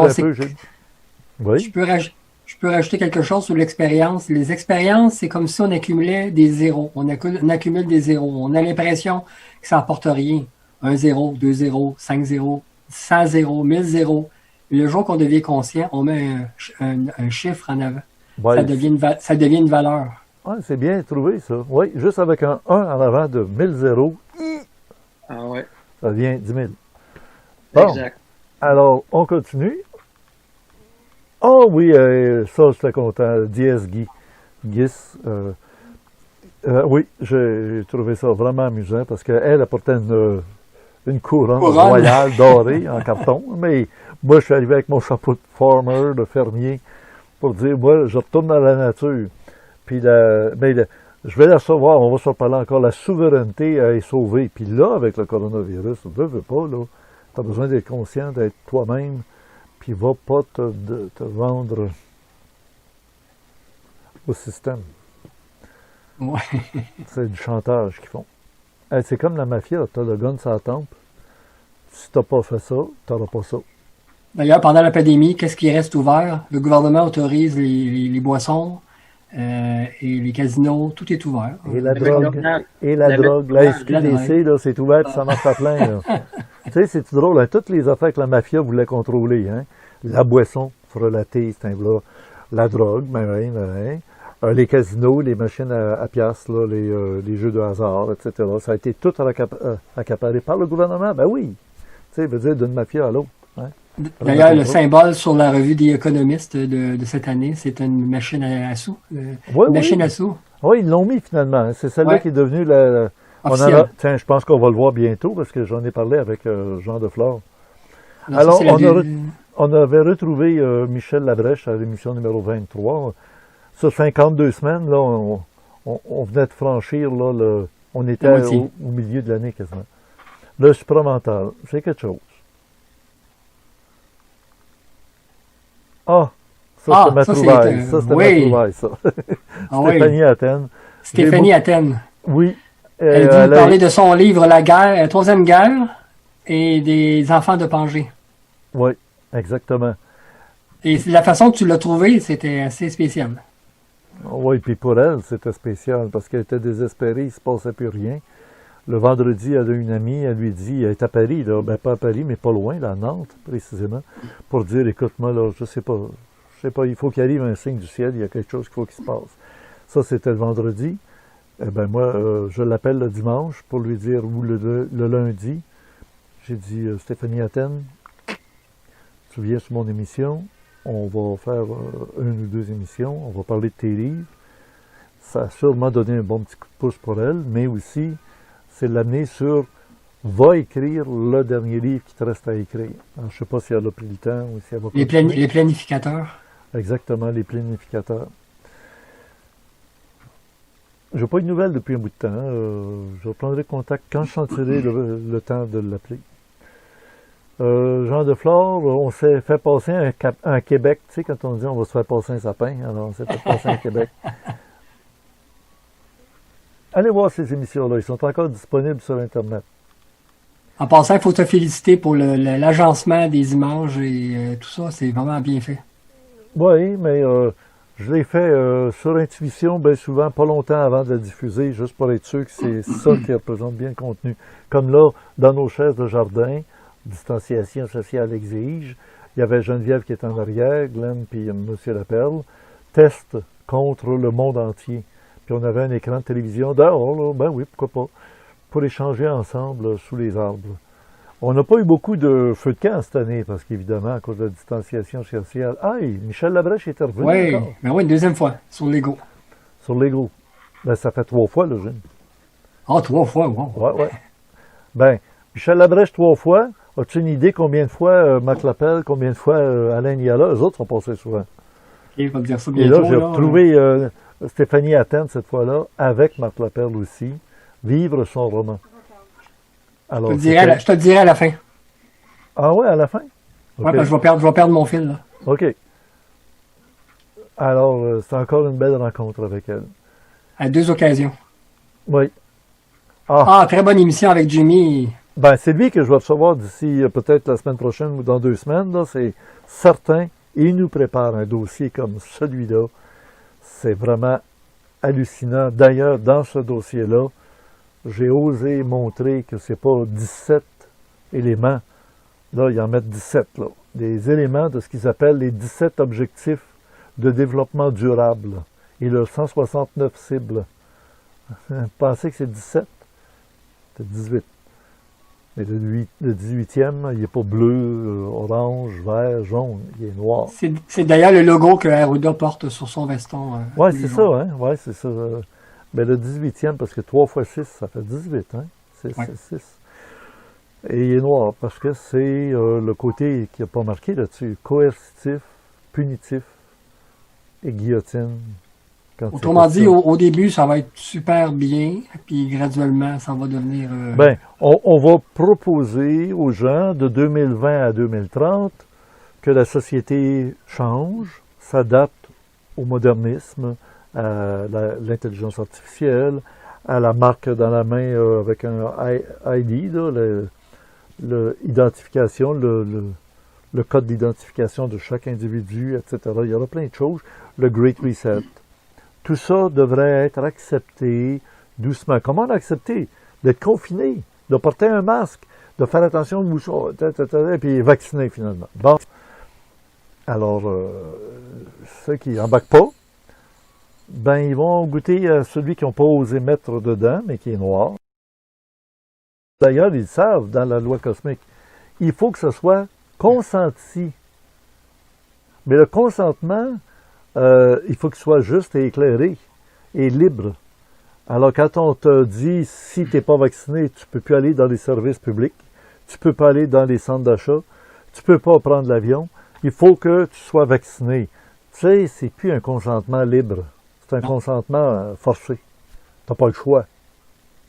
S1: Oui.
S2: Je peux rajouter quelque chose sur l'expérience. Les expériences, c'est comme si on accumulait des zéros. On accumule des zéros. On a l'impression que ça apporte rien. 1 0, 2 0, 5 0, 100 0, 1000 0. Le jour qu'on devient conscient, on met un chiffre en avant. Ouais, ça devient une valeur.
S1: Oui, c'est bien trouvé, ça. Oui, juste avec un 1 en avant de 1000 zéros,
S3: ah ouais.
S1: Ça devient 10 000. Bon, exact. Alors, on continue. Oh oui, ça, j'étais content. Diez Gis. Oui, j'ai trouvé ça vraiment amusant parce qu'elle apportait une couronne royale dorée en carton. Mais moi, je suis arrivé avec mon chapeau de farmer, de fermier, pour dire, moi, je retourne dans la nature. Puis, je vais la savoir, on va se reparler encore, la souveraineté est sauvée. Puis là, avec le coronavirus, tu ne veux pas, là. Tu as besoin d'être conscient, d'être toi-même. Puis va pas te vendre au système.
S2: Ouais.
S1: C'est du chantage qu'ils font. C'est comme la mafia, tu as le gun sur la tempe. Si tu n'as pas fait ça, tu n'auras pas ça.
S2: D'ailleurs, pendant la pandémie, qu'est-ce qui reste ouvert? Le gouvernement autorise les boissons et les casinos, tout est ouvert.
S1: Et la
S3: Le
S1: drogue,
S3: McDonald's.
S1: et la
S3: Le
S1: drogue, la
S3: McDonald's.
S1: SQDC, là, c'est ouvert, puis ça marche à plein, là. Tu sais, c'est drôle, hein, toutes les affaires que la mafia voulait contrôler, hein. La boisson, frelater, c'est un là. La drogue, les casinos, les machines à piastres, là, les jeux de hasard, etc. Ça a été tout accaparé par le gouvernement. Ben oui. Tu sais, veut dire d'une mafia à l'autre. Hein.
S2: D'ailleurs, le symbole sur la revue des économistes de cette année, c'est une machine à sous.
S1: Oui,
S2: Machine à sous.
S1: Oui, ils l'ont mis finalement. Hein. C'est celle-là
S2: Ouais.
S1: qui est devenue la.
S2: Officielle.
S1: Tiens, je pense qu'on va le voir bientôt parce que j'en ai parlé avec Jean Deflore.
S2: Alors, ça, c'est
S1: On avait retrouvé Michel Labrèche à l'émission numéro 23. Sur 52 semaines, là, on venait de franchir, là, on était au milieu de l'année quasiment. Le supramental, c'est quelque chose. Ah, ça c'était ma trouvaille. Ça c'était ma trouvaille, ça.
S2: Ah,
S1: Stéphanie Athènes.
S2: Stéphanie Athènes.
S1: Oui.
S2: Elle dit parler de son livre La guerre, la Troisième Guerre et des enfants de Pangée.
S1: Oui, exactement.
S2: Et la façon que tu l'as trouvé, c'était assez spécial.
S1: Oui, puis pour elle, c'était spécial parce qu'elle était désespérée, il ne se passait plus rien. Le vendredi, elle a une amie, elle lui dit, elle est à Paris, là, ben pas à Paris, mais pas loin, là, à Nantes, précisément, pour dire, écoute-moi, là, je sais pas, il faut qu'il arrive un signe du ciel, il y a quelque chose qu'il faut qu'il se passe. Ça, c'était le vendredi. Eh ben moi, je l'appelle le dimanche pour lui dire, ou le lundi, j'ai dit, Stéphanie Athènes, tu viens sur mon émission, on va faire une ou deux émissions, on va parler de tes livres. Ça a sûrement donné un bon petit coup de pouce pour elle, mais aussi, c'est l'amener sur va écrire le dernier livre qui te reste à écrire. Alors, je ne sais pas si elle a pris le temps ou si elle va continuer.
S2: Les planificateurs.
S1: Exactement, les planificateurs. Je n'ai pas eu de nouvelles depuis un bout de temps. Je reprendrai contact quand je sentirai le temps de l'appeler. Jean Deflore, on s'est fait passer un Québec, tu sais, quand on dit on va se faire passer un sapin, alors on s'est fait passer un Québec. Allez voir ces émissions-là, ils sont encore disponibles sur Internet.
S2: En passant, il faut te féliciter pour l'agencement des images et tout ça, c'est vraiment bien fait.
S1: Oui, mais je l'ai fait sur intuition, bien souvent, pas longtemps avant de la diffuser, juste pour être sûr que c'est ça qui représente bien le contenu. Comme là, dans nos chaises de jardin, distanciation sociale exige, il y avait Geneviève qui était en arrière, Glenn puis M. Laperle, test contre le monde entier. Puis on avait un écran de télévision dehors, là, ben oui, pourquoi pas, pour échanger ensemble là, sous les arbres. On n'a pas eu beaucoup de feux de camp cette année, parce qu'évidemment, à cause de la distanciation sociale. Ah, Michel Labrèche était revenu
S2: Oui,
S1: encore.
S2: ben oui, une deuxième fois, sur Lego.
S1: Sur Lego. Ben, ça fait 3 fois, là, jeune.
S2: Ah, 3 fois, wow.
S1: Ouais. Ben, Michel Labrèche 3 fois. As-tu une idée combien de fois Marc Lapelle, combien de fois Alain Niala? Eux autres sont passés souvent.
S2: OK, on va te dire ça
S1: Et
S2: bientôt.
S1: là, j'ai retrouvé Stéphanie Athènes cette fois-là, avec Marc Lapelle aussi, vivre son roman. Alors,
S2: je te le dirai à la fin.
S1: Ah ouais, à la fin?
S2: Okay. Ouais, parce que je vais perdre mon fil, là.
S1: OK. Alors, c'est encore une belle rencontre avec elle.
S2: À 2 occasions.
S1: Oui.
S2: Très bonne émission avec Jimmy.
S1: Ben, c'est lui que je vais recevoir d'ici peut-être la semaine prochaine ou dans 2 semaines, là, c'est certain. Il nous prépare un dossier comme celui-là. C'est vraiment hallucinant. D'ailleurs, dans ce dossier-là, j'ai osé montrer que c'est pas 17 éléments. Là, ils en mettent 17, là. Des éléments de ce qu'ils appellent les 17 objectifs de développement durable. Il a 169 cibles. Pensez que c'est 17? C'est 18. Mais le 18e, il n'est pas bleu, orange, vert, jaune, il est noir.
S2: C'est d'ailleurs le logo que Arruda porte sur son veston.
S1: Oui, c'est ça, hein? Oui, c'est ça. Mais le 18e, parce que 3 x 6, ça fait 18, hein? C'est 6. Et il est noir, parce que c'est le côté qui n'a pas marqué là-dessus. Coercitif, punitif et guillotine.
S2: Autrement dit, au début, ça va être super bien, puis graduellement, ça va devenir...
S1: Ben, on va proposer aux gens de 2020 à 2030 que la société change, s'adapte au modernisme, à l'intelligence artificielle, à la marque dans la main avec un ID, là, l'identification, le code d'identification de chaque individu, etc. Il y aura plein de choses. Le Great Reset. Tout ça devrait être accepté doucement. Comment l'accepter? D'être confiné, de porter un masque, de faire attention aux mouchoirs, et puis vacciner finalement. Bon. Alors, ceux qui n'embarquent pas, ben ils vont goûter à celui qu'ils n'ont pas osé mettre dedans, mais qui est noir. D'ailleurs, ils savent dans la loi cosmique, il faut que ce soit consenti. Mais le consentement, il faut qu'il soit juste et éclairé et libre. Alors, quand on te dit, si tu n'es pas vacciné, tu ne peux plus aller dans les services publics, tu ne peux pas aller dans les centres d'achat, tu ne peux pas prendre l'avion, il faut que tu sois vacciné. Tu sais, c'est plus un consentement libre, c'est un consentement forcé. Tu n'as pas le choix.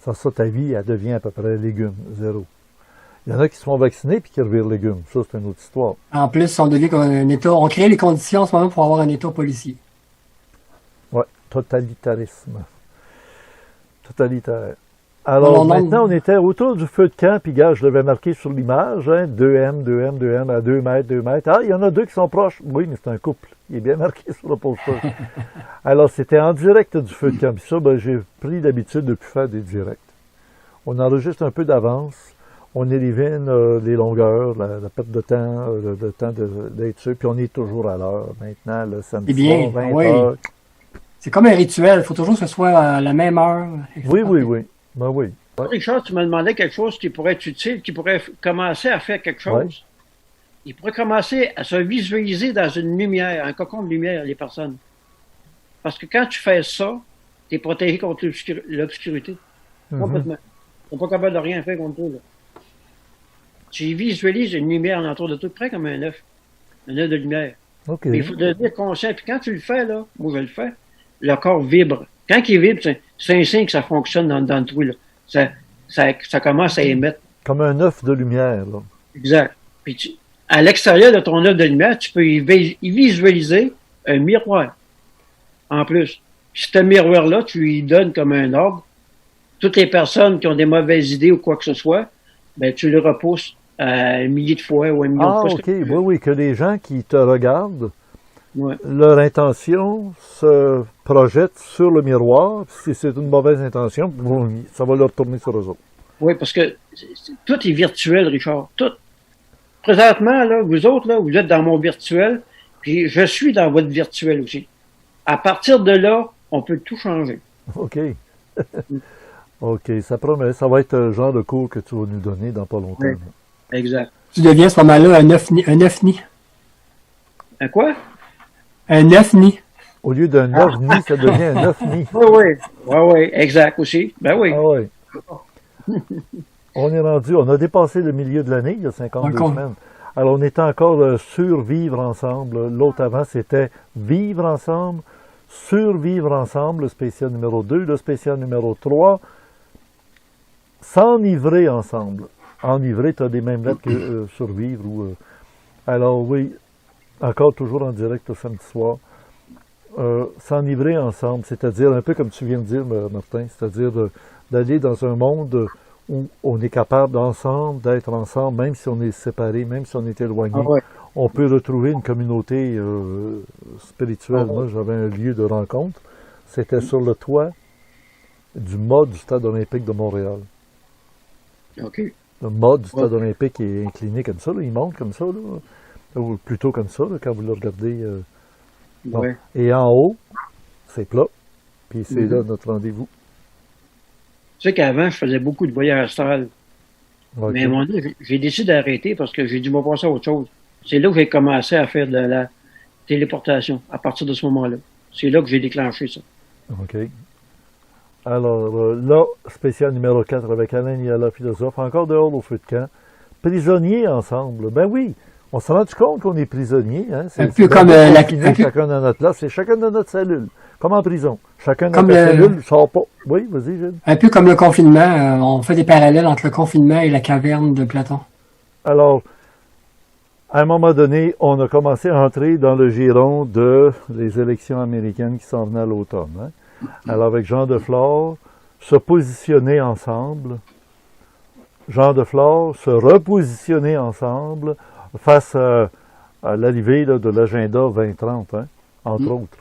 S1: Sans ça, ta vie, elle devient à peu près légume, zéro. Il y en a qui se font vacciner puis qui revirent légumes. Ça, c'est une autre histoire.
S2: En plus, on devient comme un État. On crée les conditions en ce moment pour avoir un État policier.
S1: Ouais, totalitarisme. Totalitaire. Alors, maintenant, on était autour du feu de camp, puis gars, je l'avais marqué sur l'image, hein, 2M, 2M, 2M, à 2 mètres, 2 mètres. Ah, il y en a deux qui sont proches. Oui, mais c'est un couple. Il est bien marqué sur le poster. Alors, c'était en direct du feu de camp. Puis ça, ben, j'ai pris l'habitude de plus faire des directs. On enregistre un peu d'avance. On élimine les longueurs, la perte de temps, le temps d'être sûr, puis on est toujours à l'heure. Maintenant, le samedi
S2: bien,
S1: soir, 20
S2: oui.
S1: heures.
S2: C'est comme un rituel. Il faut toujours que ce soit à la même heure.
S1: Oui, oui, oui. Ben oui. Ouais.
S3: Richard, tu me demandais quelque chose qui pourrait être utile, qui pourrait commencer à faire quelque chose.
S1: Ouais.
S3: Il pourrait commencer à se visualiser dans une lumière, un cocon de lumière, les personnes. Parce que quand tu fais ça, tu es protégé contre l'obscurité. Complètement. Tu n'es pas capable de rien faire contre toi. Là. Tu visualises une lumière autour de toi, près comme un œuf. Un œuf de lumière.
S1: OK.
S3: Mais il faut devenir conscient. Puis quand tu le fais, là, moi je le fais, le corps vibre. Quand il vibre, c'est un signe que ça fonctionne dans le trou. Là. Ça commence à émettre.
S1: Comme un œuf de lumière, là.
S3: Exact. Puis à l'extérieur de ton œuf de lumière, tu peux y visualiser un miroir. En plus. Puis ce miroir-là, tu lui donnes comme un ordre. Toutes les personnes qui ont des mauvaises idées ou quoi que ce soit, ben tu le repousses un millier de fois ou un million de fois.
S1: OK. Oui, oui, que les gens qui te regardent,
S3: Ouais.
S1: leur intention se projette sur le miroir. Si c'est une mauvaise intention, ça va leur tourner sur eux autres.
S3: Oui, parce que tout est virtuel, Richard. Tout. Présentement, là, vous autres, là, vous êtes dans mon virtuel, puis je suis dans votre virtuel aussi. À partir de là, on peut tout changer.
S1: OK. OK, ça promet. Ça va être le genre de cours que tu vas nous donner dans pas longtemps.
S3: Oui. Exact.
S2: Tu deviens à ce moment-là un ovni.
S3: Un quoi?
S2: Un ovni.
S1: Au lieu d'un ovni, ça devient un ovni.
S3: Oui, oui. Oui, oui, exact aussi. Ben oui.
S1: Ah oui. On est rendu, on a dépassé le milieu de l'année, il y a 52 semaines. Alors, on était encore survivre ensemble. L'autre avant, c'était vivre ensemble, survivre ensemble, le spécial numéro 2, le spécial numéro 3, s'enivrer ensemble. Enivrer, tu as des mêmes lettres que survivre. Alors, oui, encore toujours en direct le samedi soir. S'enivrer ensemble, c'est-à-dire un peu comme tu viens de dire, Martin, c'est-à-dire d'aller dans un monde où on est capable d'ensemble, d'être ensemble, même si on est séparés, même si on est éloignés.
S3: Ah ouais.
S1: On peut retrouver une communauté spirituelle.
S3: Ah ouais.
S1: Moi, j'avais un lieu de rencontre. C'était sur le toit du mât du Stade olympique de Montréal.
S3: OK.
S1: Le mât du Stade olympique est incliné comme ça, là. Il monte comme ça, là. Ou plutôt comme ça, là, quand vous le regardez. Bon.
S3: Ouais.
S1: Et en haut, c'est plat. Puis c'est là notre rendez-vous.
S3: Tu sais qu'avant, je faisais beaucoup de voyages astrales.
S1: Okay.
S3: Mais à un moment donné, j'ai décidé d'arrêter parce que j'ai dû me passer à autre chose. C'est là que j'ai commencé à faire de la téléportation, à partir de ce moment-là. C'est là que j'ai déclenché ça.
S1: OK. Alors, là, spécial numéro 4 avec Alain Niala, philosophe, encore dehors au feu de camp. Prisonniers ensemble. Ben oui, on s'est rendu compte qu'on est prisonniers. Hein? C'est
S2: Un peu comme la...
S1: chacun dans notre place, c'est chacun dans notre cellule. Comme en prison. Chacun dans
S2: Comme
S1: notre cellule ne sort pas. Oui, vas-y, Gilles.
S2: Un peu comme le confinement. On fait des parallèles entre le confinement et la caverne de Platon.
S1: Alors, à un moment donné, on a commencé à entrer dans le giron de les élections américaines qui s'en venaient à l'automne. Hein? Alors, avec Jean Deflore, se positionner ensemble Jean Deflore, se repositionner ensemble face à l'arrivée là, de l'agenda 2030, hein, entre autres.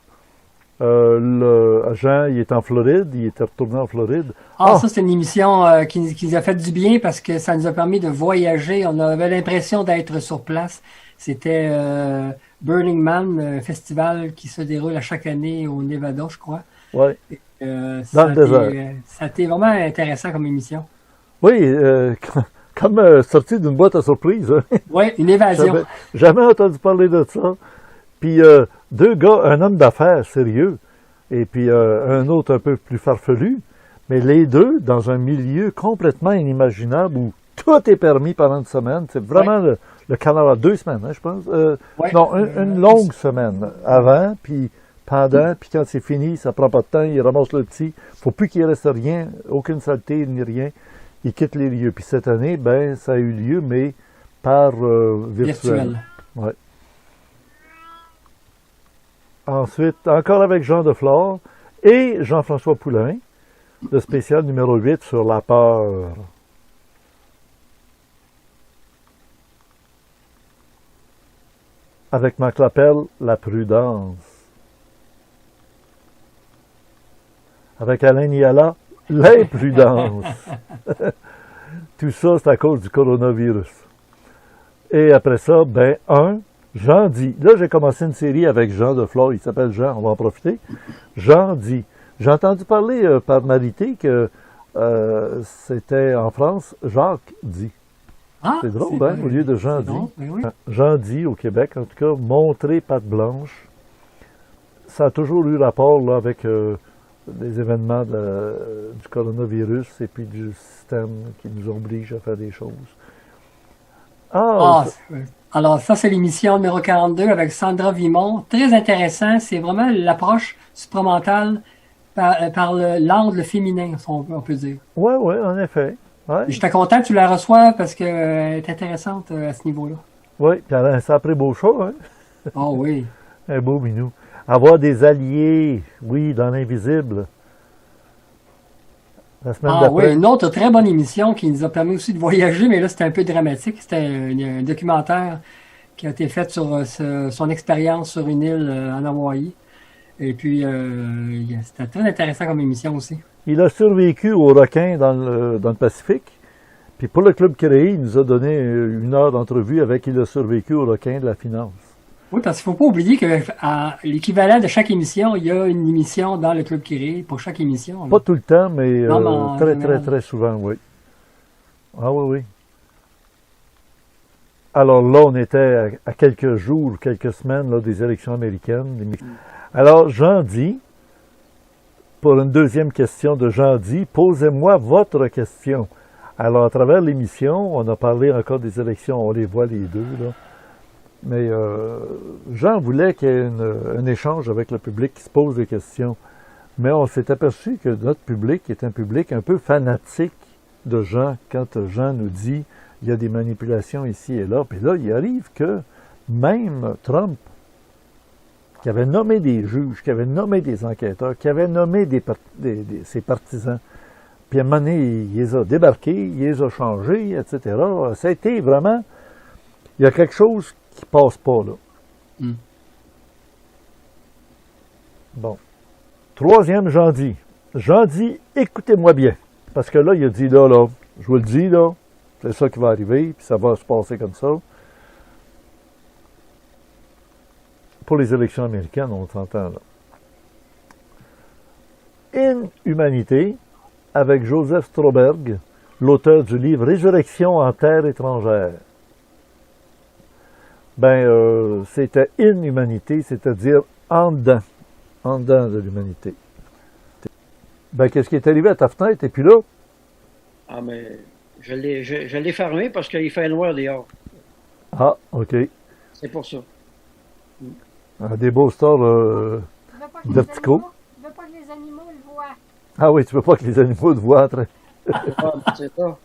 S1: Jean, il est en Floride, il était retourné en Floride.
S2: Ça, c'est une émission qui nous a fait du bien parce que ça nous a permis de voyager. On avait l'impression d'être sur place. C'était Burning Man, un festival qui se déroule à chaque année au Nevada, je crois.
S1: Ouais.
S2: Ça
S1: le désert.
S2: ça a été vraiment intéressant comme émission.
S1: Oui, comme sorti d'une boîte à surprise. Hein.
S2: Oui, une évasion.
S1: Jamais entendu parler de ça. Puis deux gars, un homme d'affaires sérieux, et puis un autre un peu plus farfelu, mais les deux dans un milieu complètement inimaginable où tout est permis pendant une semaine. C'est vraiment le Canada, 2 semaines, hein, je pense. Non, une longue semaine avant, puis pendant, puis quand c'est fini, ça prend pas de temps, ils ramassent le petit. Faut plus qu'il reste rien, aucune saleté ni rien. Ils quittent les lieux. Puis cette année, ben, ça a eu lieu, mais par virtuel. Ouais. Ensuite, encore avec Jean Deflore et Jean-François Poulain, le spécial numéro 8 sur la peur. Avec Marc Clapel, la prudence. Avec Alain Niala, l'imprudence. Tout ça, c'est à cause du coronavirus. Et après ça, Jean dit. Là, j'ai commencé une série avec Jean Deflore, il s'appelle Jean, on va en profiter. Jean dit. J'ai entendu parler par Marité que c'était en France, Jacques dit. C'est drôle, hein, au lieu de Jean dit.
S2: Oui.
S1: Jean dit au Québec, en tout cas, montrer patte blanche. Ça a toujours eu rapport là, avec les événements du coronavirus et puis du système qui nous oblige à faire des choses.
S2: Alors, ça, c'est l'émission numéro 42 avec Sandra Vimont. Très intéressant. C'est vraiment l'approche supramentale par l'angle féminin, on peut dire.
S1: Oui, en effet. Ouais.
S2: J'étais content que tu la reçoives parce qu'elle est intéressante à ce niveau-là.
S1: Oui, puis elle a un sacré beau show, hein?
S2: Oh oui.
S1: Un beau minou. Avoir des alliés, oui, dans l'invisible. La semaine d'après.
S2: Oui, une autre très bonne émission qui nous a permis aussi de voyager, mais là, c'était un peu dramatique. C'était un documentaire qui a été fait sur son expérience sur une île en Hawaï. Et puis, c'était très intéressant comme émission aussi.
S1: Il a survécu aux requins dans le Pacifique. Puis pour le Club créé, il nous a donné 1 heure d'entrevue avec il a survécu aux requins de la finance.
S2: Oui, parce qu'il ne faut pas oublier que l'équivalent de chaque émission, il y a une émission dans le Club créé pour chaque émission.
S1: Pas tout le temps, mais
S2: très,
S1: très souvent, oui. Ah oui. Alors là, on était à quelques jours, quelques semaines là, des élections américaines. Alors, Jean dit, pour une deuxième question de Jean dit, posez-moi votre question. Alors, à travers l'émission, on a parlé encore des élections, on les voit les deux, là. Mais Jean voulait qu'il y ait un échange avec le public qui se pose des questions. Mais on s'est aperçu que notre public est un public un peu fanatique de Jean. Quand Jean nous dit il y a des manipulations ici et là, puis là, il arrive que même Trump, qui avait nommé des juges, qui avait nommé des enquêteurs, qui avait nommé ses partisans, puis à un moment donné, il les a débarqués, il les a changés, etc. Ça a été vraiment... Il y a quelque chose qui passe pas, là. Bon. Troisième, Jean dit. Jean dit, écoutez-moi bien. Parce que là, il a dit, là, je vous le dis, là, c'est ça qui va arriver, puis ça va se passer comme ça. Pour les élections américaines, on s'entend, là. Inhumanité, avec Joseph Stroberg, l'auteur du livre Résurrection en terre étrangère. C'était inhumanité, c'est-à-dire en dedans de l'humanité. Qu'est-ce qui est arrivé à ta fenêtre, et puis là?
S3: Ah, mais je l'ai fermé parce qu'il fait noir dehors.
S1: Ah, OK.
S3: C'est pour ça.
S1: Des beaux stores verticaux.
S4: Tu veux pas que les animaux le voient.
S1: Ah oui, tu veux pas que les animaux te voient.
S3: C'est ça.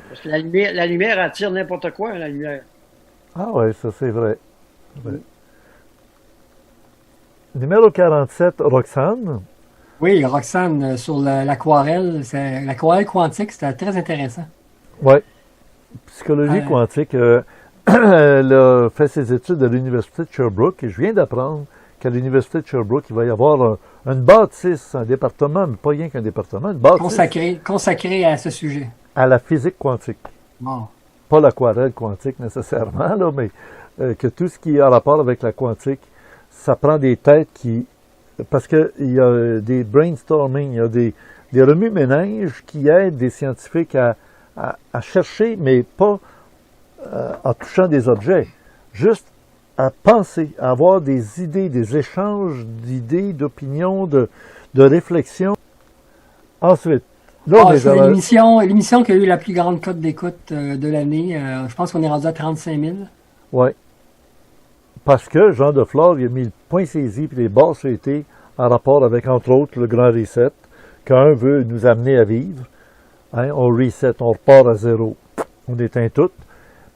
S3: Parce que la lumière attire n'importe quoi, la lumière.
S1: Ah oui, ça c'est vrai. Numéro 47, Roxane.
S2: Oui, Roxane, sur l'aquarelle, l'aquarelle quantique, c'était très intéressant.
S1: Oui. psychologie quantique. Elle a fait ses études à l'Université de Sherbrooke et je viens d'apprendre qu'à l'Université de Sherbrooke, il va y avoir une bâtisse, un département, mais pas rien qu'un département, une bâtisse
S2: consacré à ce sujet.
S1: à la physique quantique.
S2: Bon.
S1: Pas l'aquarelle quantique nécessairement, là, mais que tout ce qui a rapport avec la quantique, ça prend des têtes qui... Parce qu'il y a des brainstorming, il y a des remue-ménages qui aident des scientifiques à chercher, mais pas en touchant des objets, juste à penser, à avoir des idées, des échanges d'idées, d'opinions, de réflexions. Ensuite, là,
S2: C'est l'émission qui a eu la plus grande cote d'écoute de l'année. Je pense qu'on est rendu à 35 000.
S1: Oui. Parce que Jean Deflore, il a mis le point saisi et les barres sur les T en rapport avec, entre autres, le Grand Reset, qu'un veut nous amener à vivre. Hein, on reset, on repart à zéro. On éteint tout.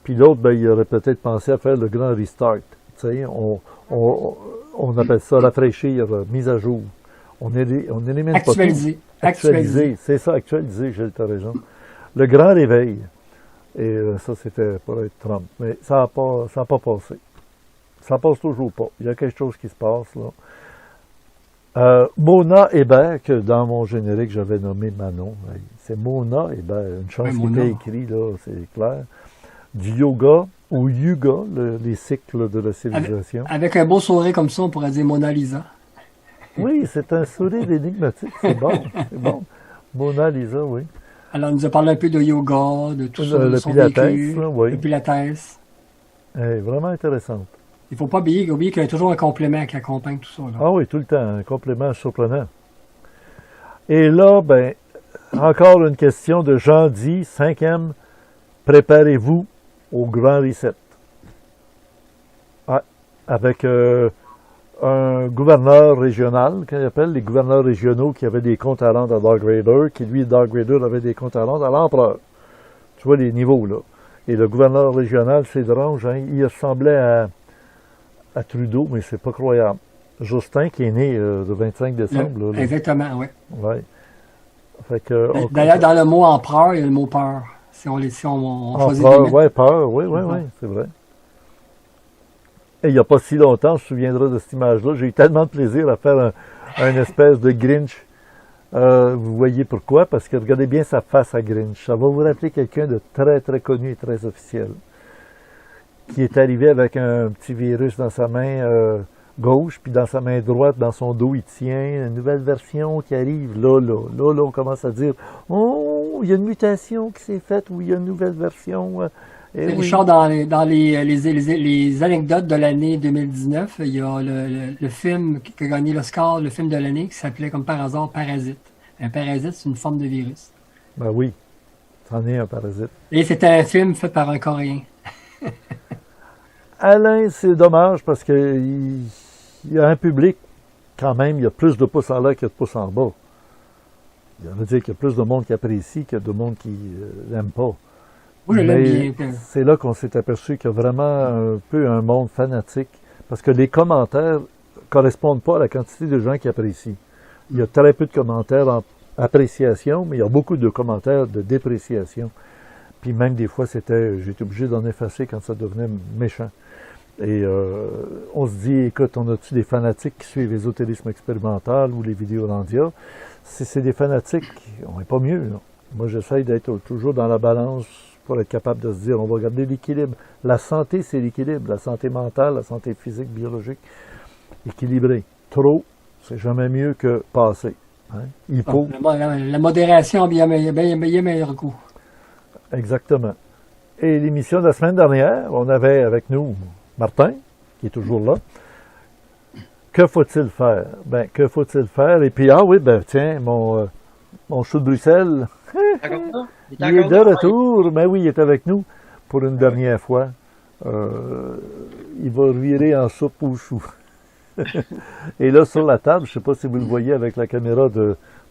S1: Puis l'autre, ben, il aurait peut-être pensé à faire le grand restart. Tu sais, on appelle ça rafraîchir, mise à jour. On élimine
S2: Actualiser.
S1: pas tout. Actualiser. C'est ça, actualiser, Gilles, t'as raison. Le grand réveil. Et ça, c'était pour être Trump. Mais ça n'a pas passé. Ça passe toujours pas. Il y a quelque chose qui se passe, là. Mona Hébert, que dans mon générique, j'avais nommé Manon. C'est Mona Hébert. Une chance qui était écrite, là, c'est clair. Du yoga ou yuga, les cycles de la civilisation.
S2: Avec un beau sourire comme ça, on pourrait dire Mona Lisa.
S1: Oui, c'est un sourire énigmatique. C'est bon, c'est bon. Mona Lisa, oui.
S2: Alors, on nous a parlé un peu de yoga, de tout ça, de son
S1: Pilates,
S2: vécu,
S1: là, oui.
S2: le Pilates.
S1: Vraiment intéressante.
S2: Il ne faut pas oublier qu'il y a toujours un complément qui accompagne tout ça. Là.
S1: Ah oui, tout le temps, un complément surprenant. Et là, ben, encore une question de Jean Di, 5e, préparez-vous au grand reset. Ah, avec un gouverneur régional, qu'on appelle les gouverneurs régionaux qui avaient des comptes à rendre à Dark Raider, qui lui, Dark Raider, avait des comptes à rendre à l'empereur. Tu vois les niveaux, là. Et le gouverneur régional, c'est étrange, hein, il ressemblait à Trudeau, mais c'est pas croyable. Justin, qui est né le 25 décembre. Là,
S2: exactement, oui.
S1: Ouais. Fait que,
S2: d'ailleurs, dans le mot empereur, il y a le mot peur. Si on choisit
S1: peur, oui, peur, oui, c'est vrai. Et il n'y a pas si longtemps, je me souviendrai de cette image-là, j'ai eu tellement de plaisir à faire un espèce de Grinch. Vous voyez pourquoi? Parce que regardez bien sa face à Grinch. Ça va vous rappeler quelqu'un de très, très connu et très officiel. Qui est arrivé avec un petit virus dans sa main gauche, puis dans sa main droite, dans son dos, il tient une nouvelle version qui arrive. Là, on commence à dire « Oh, il y a une mutation qui s'est faite, ou il y a une nouvelle version.
S2: Richard, dans les anecdotes de l'année 2019, il y a le film qui a gagné l'Oscar, le film de l'année, qui s'appelait comme par hasard Parasite. Un parasite, c'est une forme de virus.
S1: Ben oui, c'en est un parasite.
S2: Et c'était un film fait par un Coréen.
S1: Alain, c'est dommage parce qu'il y a un public, quand même, il y a plus de pouces en l'air que de pouces en bas. Ça veut dire qu'il y a plus de monde qui apprécie que de monde qui l'aime pas.
S2: Moi, je l'aime bien.
S1: C'est là qu'on s'est aperçu qu'il y a vraiment un peu un monde fanatique, parce que les commentaires correspondent pas à la quantité de gens qui apprécient. Il y a très peu de commentaires en appréciation, mais il y a beaucoup de commentaires de dépréciation. Puis même des fois, j'étais obligé d'en effacer quand ça devenait méchant. Et on se dit, écoute, on a-tu des fanatiques qui suivent l'ésotérisme expérimental ou les vidéos Randia? Si c'est des fanatiques, on n'est pas mieux. Là. Moi, j'essaye d'être toujours dans la balance pour être capable de se dire, on va garder l'équilibre. La santé, c'est l'équilibre. La santé mentale, la santé physique, biologique, équilibrée. Trop, c'est jamais mieux que passer. Hein? Il faut...
S2: La modération a bien meilleur goût.
S1: Exactement. Et l'émission de la semaine dernière, on avait avec nous Martin, qui est toujours là. Que faut-il faire? Ben, que faut-il faire? Et puis, tiens, mon chou de Bruxelles, il est de retour. Mais oui, il est avec nous pour une dernière fois. Il va virer en soupe au chou. Et là, sur la table, je ne sais pas si vous le voyez avec la caméra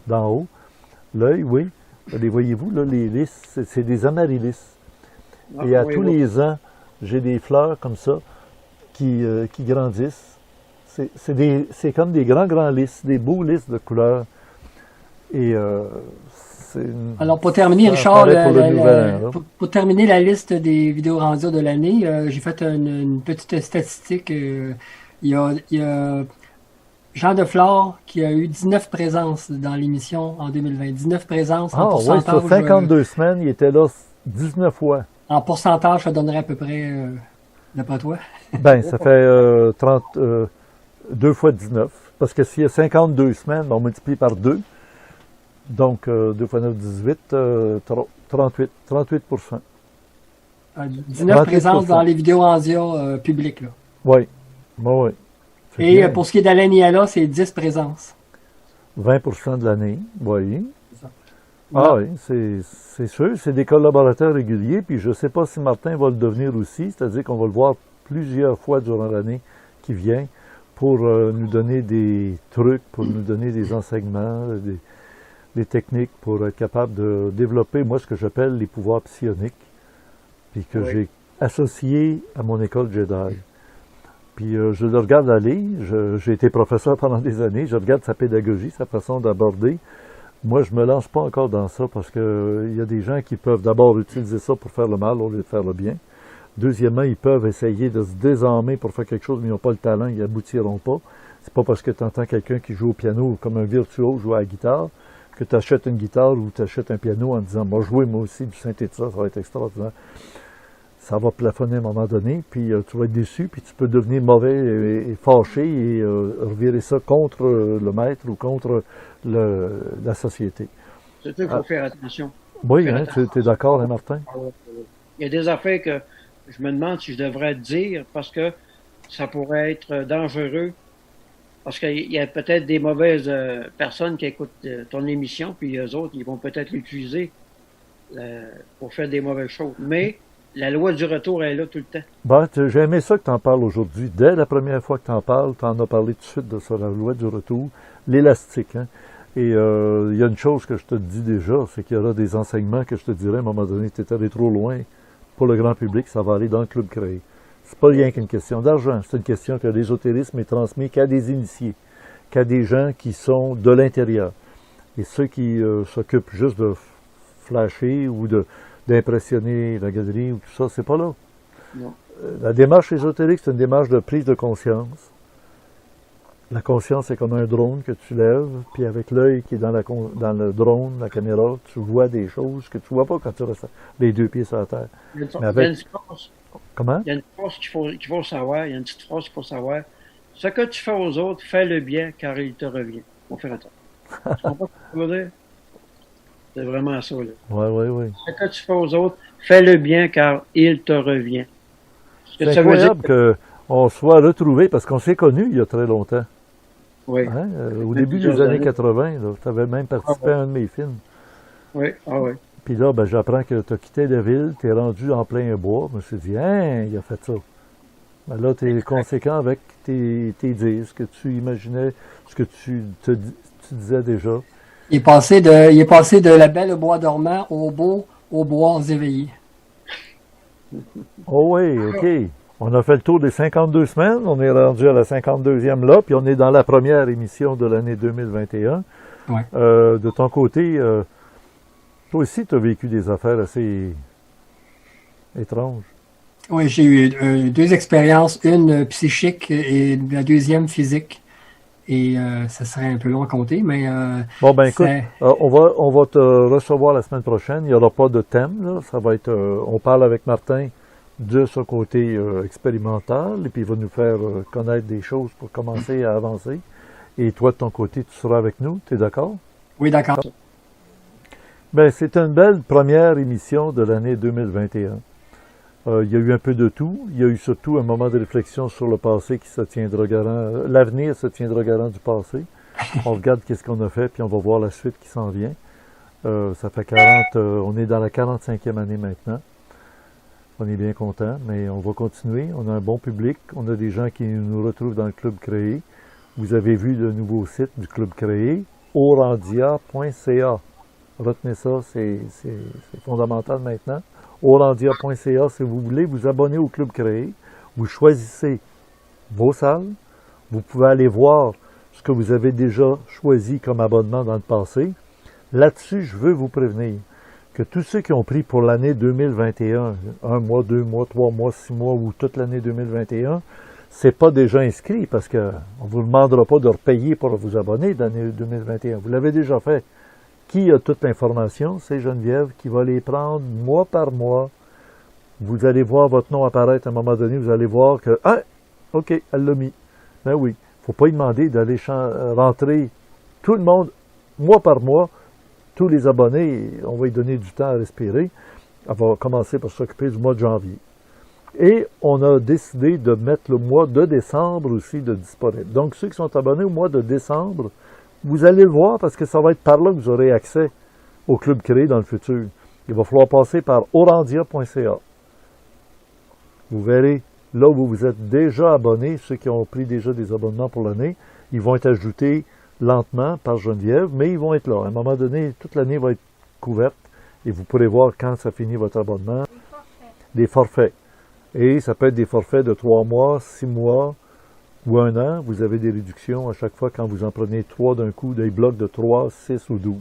S1: d'en haut, l'œil, oui. Les voyez-vous, là, les lys, c'est des amaryllis. Et à tous les ans, j'ai des fleurs comme ça qui grandissent. C'est comme des grands lys, des beaux lys de couleurs. Et c'est
S2: Alors, pour terminer,
S1: ça
S2: Richard,
S1: paraît pour le nouvel an, là.
S2: pour terminer la liste des vidéos rendues de l'année, j'ai fait une petite statistique. Il y a Jean Deflore qui a eu 19 présences dans l'émission en 2020. 19 présences en
S1: Ah oui,
S2: pourcentage.
S1: sur 52 semaines, il était là 19 fois.
S2: En pourcentage, ça donnerait à peu près, d'après toi.
S1: Ben, ça fait 2 fois 19. Parce que s'il y a 52 semaines, on multiplie par 2. Donc, 2 fois 9, 18, 38. 38%.
S2: 19
S1: 38%.
S2: présences dans les vidéos Andia publiques. Là.
S1: Oui. Oui. C'est
S2: Et
S1: bien.
S2: pour ce qui est d'Alain Niala, c'est 10 présences.
S1: 20% de l'année, oui.
S2: C'est ça.
S1: Ah oui, c'est sûr, c'est des collaborateurs réguliers, puis je ne sais pas si Martin va le devenir aussi, c'est-à-dire qu'on va le voir plusieurs fois durant l'année qui vient pour nous donner des trucs, pour nous donner des enseignements, des techniques pour être capable de développer, moi, ce que j'appelle les pouvoirs psioniques, puis que j'ai associé à mon école Jedi. Puis je le regarde aller, j'ai été professeur pendant des années, je regarde sa pédagogie, sa façon d'aborder. Moi, je me lance pas encore dans ça parce que il y a des gens qui peuvent d'abord utiliser ça pour faire le mal au lieu de faire le bien. Deuxièmement, ils peuvent essayer de se désarmer pour faire quelque chose, mais ils n'ont pas le talent, ils aboutiront pas. C'est pas parce que tu entends quelqu'un qui joue au piano comme un virtuose jouer à la guitare que tu achètes une guitare ou tu achètes un piano en disant « moi jouer moi aussi du synthétiseur, ça va être extraordinaire ». Ça va plafonner à un moment donné, puis tu vas être déçu, puis tu peux devenir mauvais et fâché et revirer ça contre le maître ou contre la société.
S3: C'est sûr qu'il faut faire attention.
S1: Oui,
S3: Faire
S1: hein,
S3: attention.
S1: tu es d'accord, hein, Martin?
S3: Il y a des affaires que je me demande si je devrais dire parce que ça pourrait être dangereux. Parce qu'il y a peut-être des mauvaises personnes qui écoutent ton émission, puis eux autres, ils vont peut-être l'utiliser pour faire des mauvaises choses. Mais la loi du retour est là tout le temps.
S1: Ben, j'ai aimé ça que tu en parles aujourd'hui. Dès la première fois que tu en parles, tu en as parlé tout de suite de ça, la loi du retour, l'élastique. Hein? Et il y a une chose que je te dis déjà, c'est qu'il y aura des enseignements que je te dirais à un moment donné, tu es allé trop loin pour le grand public, ça va aller dans le club créé. C'est pas rien qu'une question d'argent, c'est une question que l'ésotérisme est transmis qu'à des initiés, qu'à des gens qui sont de l'intérieur. Et ceux qui s'occupent juste de flasher ou d'impressionner la galerie ou tout ça, c'est pas là.
S3: Non.
S1: La démarche ésotérique, c'est une démarche de prise de conscience. La conscience, c'est comme un drone que tu lèves, puis avec l'œil qui est dans le drone, la caméra, tu vois des choses que tu vois pas quand tu restes les deux pieds sur la terre.
S3: Il y a une,
S1: Mais avec-
S3: il y a une phrase,
S1: Comment?
S3: il y a une phrase qu'il faut savoir, il y a une petite phrase qu'il faut savoir. Ce que tu fais aux autres, fais le bien car il te revient. On fait attention. Tu comprends ce que je veux dire? C'est vraiment ça, là.
S1: Oui.
S3: Ce que tu fais aux autres, fais le bien car il te revient. Ce que
S1: C'est
S3: ça veut dire,
S1: incroyable qu'on soit retrouvés, parce qu'on s'est connus il y a très longtemps.
S3: oui,
S1: Hein? Au
S3: Depuis
S1: début des
S3: plusieurs
S1: années
S3: années.
S1: 80, tu avais même participé
S3: Ah
S1: à un de mes films.
S3: oui, ah oui.
S1: Puis là, ben, j'apprends que tu as quitté la ville, tu es rendu en plein bois. Je me suis dit, hein, il a fait ça. Ben là, tu es conséquent avec tes dires, ce que tu imaginais, ce que tu disais déjà.
S2: Il est passé de la belle au bois dormant au beau aux bois éveillés.
S1: Oh oui, OK. On a fait le tour des 52 semaines. On est rendu à la 52e là, puis on est dans la première émission de l'année 2021.
S2: Ouais.
S1: De ton côté, toi aussi, tu as vécu des affaires assez étranges.
S2: Oui, j'ai eu deux expériences, une psychique et la deuxième physique. Et ça serait un peu long à compter, mais
S1: Bon, ben écoute,
S2: c'est-
S1: on va te recevoir la semaine prochaine. Il n'y aura pas de thème, là. Ça va être, on parle avec Martin de ce côté expérimental, et puis il va nous faire connaître des choses pour commencer à avancer. Et toi, de ton côté, tu seras avec nous, tu es d'accord?
S2: oui, d'accord.
S1: Ben, c'est une belle première émission de l'année 2021. Il y a eu un peu de tout. Il y a eu surtout un moment de réflexion sur le passé qui se tiendra garant. L'avenir se tiendra garant du passé. On regarde qu'est-ce qu'on a fait, puis on va voir la suite qui s'en vient. Ça fait 40, on est dans la 45e année maintenant. On est bien content, mais on va continuer. On a un bon public. On a des gens qui nous retrouvent dans le Club Créé. Vous avez vu le nouveau site du Club Créé, orandia.ca. Retenez ça, c'est fondamental maintenant. Orandia.ca, si vous voulez vous abonner au Club Créé, vous choisissez vos salles. Vous pouvez aller voir ce que vous avez déjà choisi comme abonnement dans le passé. Là-dessus, je veux vous prévenir que tous ceux qui ont pris pour l'année 2021, 1 mois, 2 mois, 3 mois, 6 mois ou toute l'année 2021, c'est pas déjà inscrit parce que on vous demandera pas de repayer pour vous abonner d'année 2021. Vous l'avez déjà fait. Qui a toute l'information? C'est Geneviève qui va les prendre mois par mois. Vous allez voir votre nom apparaître à un moment donné. Vous allez voir que, ah, OK, elle l'a mis. Ben oui. Faut pas lui demander d'aller rentrer tout le monde, mois par mois, tous les abonnés. On va lui donner du temps à respirer. Elle va commencer par s'occuper du mois de janvier. Et on a décidé de mettre le mois de décembre aussi de disponible. Donc, ceux qui sont abonnés au mois de décembre, vous allez le voir parce que ça va être par là que vous aurez accès au club créé dans le futur. Il va falloir passer par orandia.ca. Vous verrez, là où vous êtes déjà abonnés, ceux qui ont pris déjà des abonnements pour l'année, ils vont être ajoutés lentement par Geneviève, mais ils vont être là. À un moment donné, toute l'année va être couverte et vous pourrez voir quand ça finit votre abonnement. Des forfaits. Et ça peut être des forfaits de 3 mois, 6 mois ou 1 an. Vous avez des réductions à chaque fois quand vous en prenez 3 d'un coup, des blocs de 3, 6 ou 12.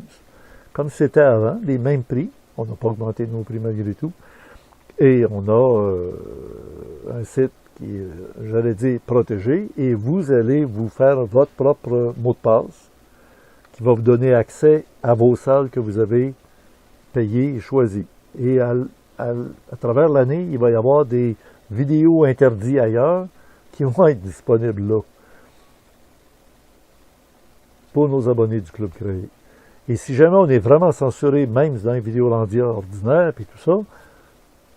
S1: Comme c'était avant, les mêmes prix. On n'a pas augmenté nos prix malgré tout. Et on a un site qui est, j'allais dire, protégé. Et vous allez vous faire votre propre mot de passe qui va vous donner accès à vos salles que vous avez payées et choisies. Et à travers l'année, il va y avoir des vidéos interdites ailleurs qui vont être disponibles là pour nos abonnés du Club créé. Et si jamais on est vraiment censuré, même dans les vidéos Landia ordinaires et tout ça,